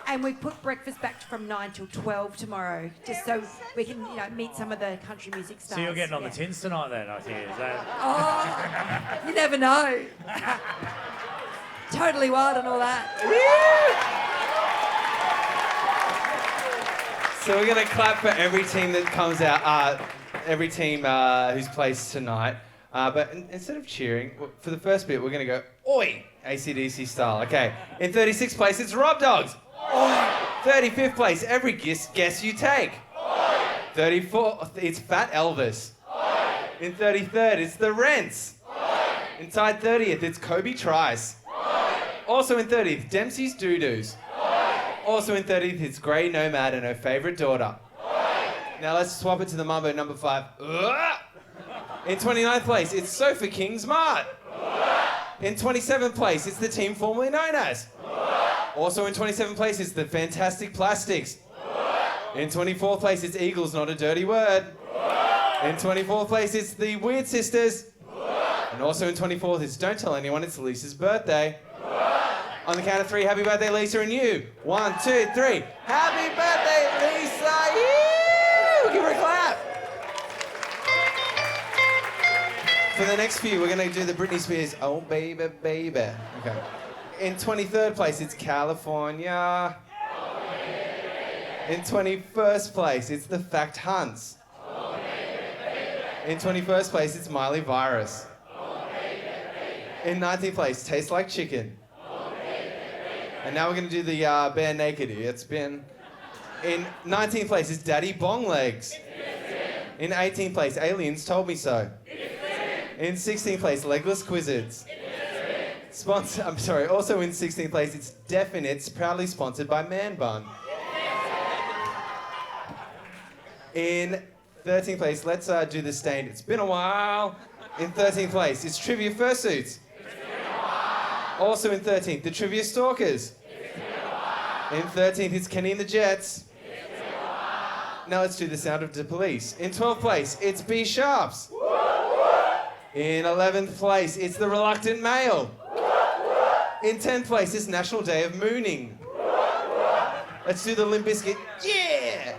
and we put breakfast back from 9 till 12 tomorrow, just so we can meet some of the country music stars. So you're getting on the tins tonight then, I hear. Is that... Oh, you never know. Totally wild and all that. So we're going to clap for every team that comes out, every team who's placed tonight. But instead of cheering, for the first bit, we're going to go, oi, AC/DC style. Okay, in 36th place, it's Rob Dogs. Oi. 35th place, every guess you take. Oi. 34th, it's Fat Elvis. Oi. In 33rd, it's The Rents. Oi. In tied 30th, it's Kobe Trice. Oi. Also in 30th, Dempsey's Doo-Doos. Oi. Also in 30th, it's Grey Nomad and her favourite daughter. Oi. Now let's swap it to the Mambo number 5. In 29th place, it's Sofa King Smart. In 27th place, it's the team formerly known as. Also in 27th place, it's the Fantastic Plastics. In 24th place, it's Eagles, not a dirty word. In 24th place, it's the Weird Sisters. And also in 24th, it's Don't Tell Anyone It's Lisa's birthday. On the count of 3, happy birthday, Lisa, and you. 1, 2, 3. Happy birthday, Lisa! Yee! Give her a clap. For the next few, we're going to do the Britney Spears, Oh Baby, Baby. Okay. In 23rd place, it's California. Oh, baby, baby. In 21st place, it's the Fact Hunts. Oh, baby, baby. In 21st place, it's Miley Virus. Oh, baby, baby. In 19th place, Tastes Like Chicken. Oh, baby, baby. And now we're going to do the Bare Naked. It's been... In 19th place, it's Daddy Bong Legs. In 18th place, Aliens Told Me So. In 16th place, Legless Quizzards. Also in 16th place, it's Definite's, proudly sponsored by Man Bun. In 13th place, let's do the Stained. It's been a while. In 13th place, it's Trivia Fursuits. Also in 13th, the Trivia Stalkers. In 13th, it's Kenny and the Jets. Now let's do the Sound of the Police. In 12th place, it's B Sharps. In 11th place, it's the Reluctant Male. In 10th place, it's National Day of Mooning. Let's do the Limp Bizkit. Yeah!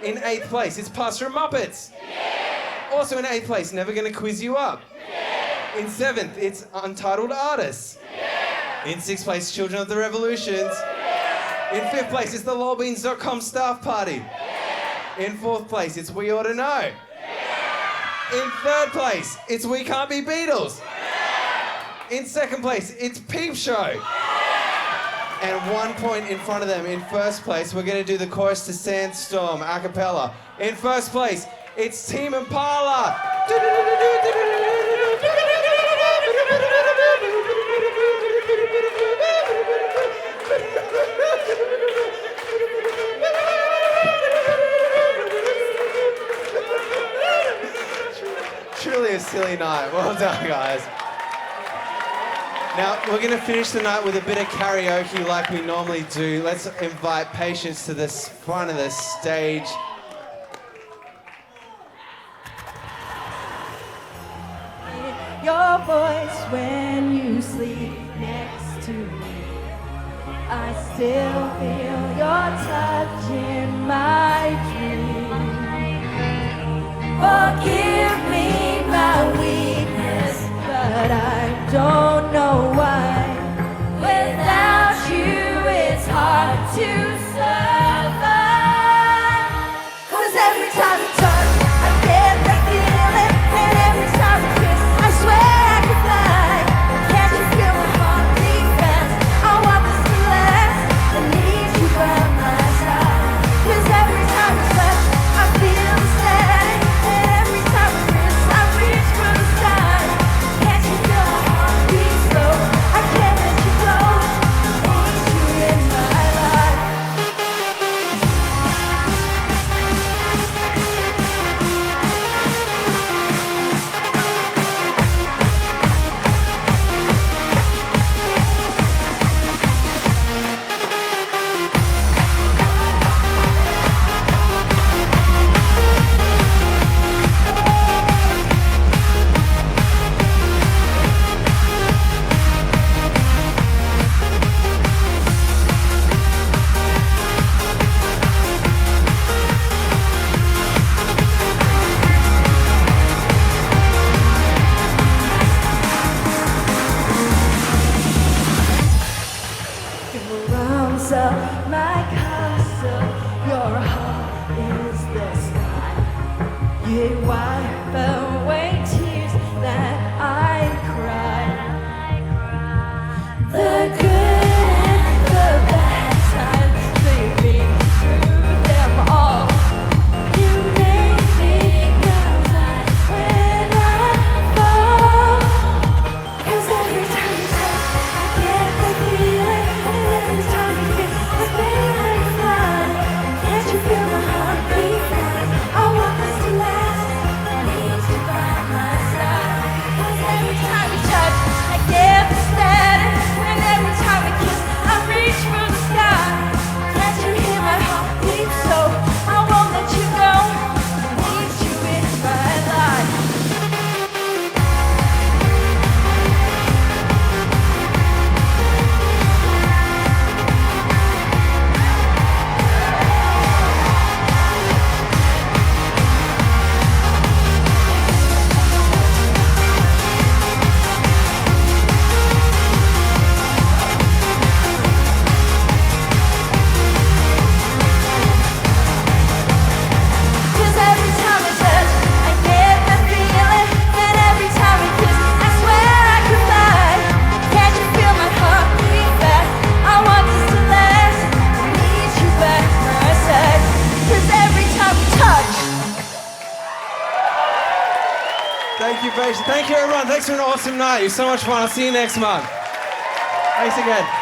In 8th place, it's Pastor and Muppets. Yeah! Also in 8th place, Never Gonna Quiz You Up. Yeah! In 7th, it's Untitled Artists. Yeah! In 6th place, Children of the Revolutions. Yeah! In 5th place, it's the lolbeans.com staff party. Yeah! In 4th place, it's We Ought to Know. In 3rd place, it's We Can't Be Beatles. In 2nd place, it's Peep Show. And 1 point in front of them. In 1st place, we're going to do the chorus to Sandstorm a cappella. In 1st place, it's Team Impala. Truly a silly night. Well done, guys. Now, we're going to finish the night with a bit of karaoke like we normally do. Let's invite Patience to the front of the stage. Your voice when you sleep next to me. I still feel your touch in my dream. Forgive me my weakness, but I don't know why. Without you, it's hard to survive. 'Cause every time you touch, I get that feeling, and every time you kiss, I swear I could fly. Can't you feel my heart defense? I want this to last. I need you by my side. 'Cause every time you touch, I feel the static, and every time I kiss, I reach for the sky. stage. Thank you, everyone. Thanks for an awesome night. It was so much fun. I'll see you next month. Thanks again.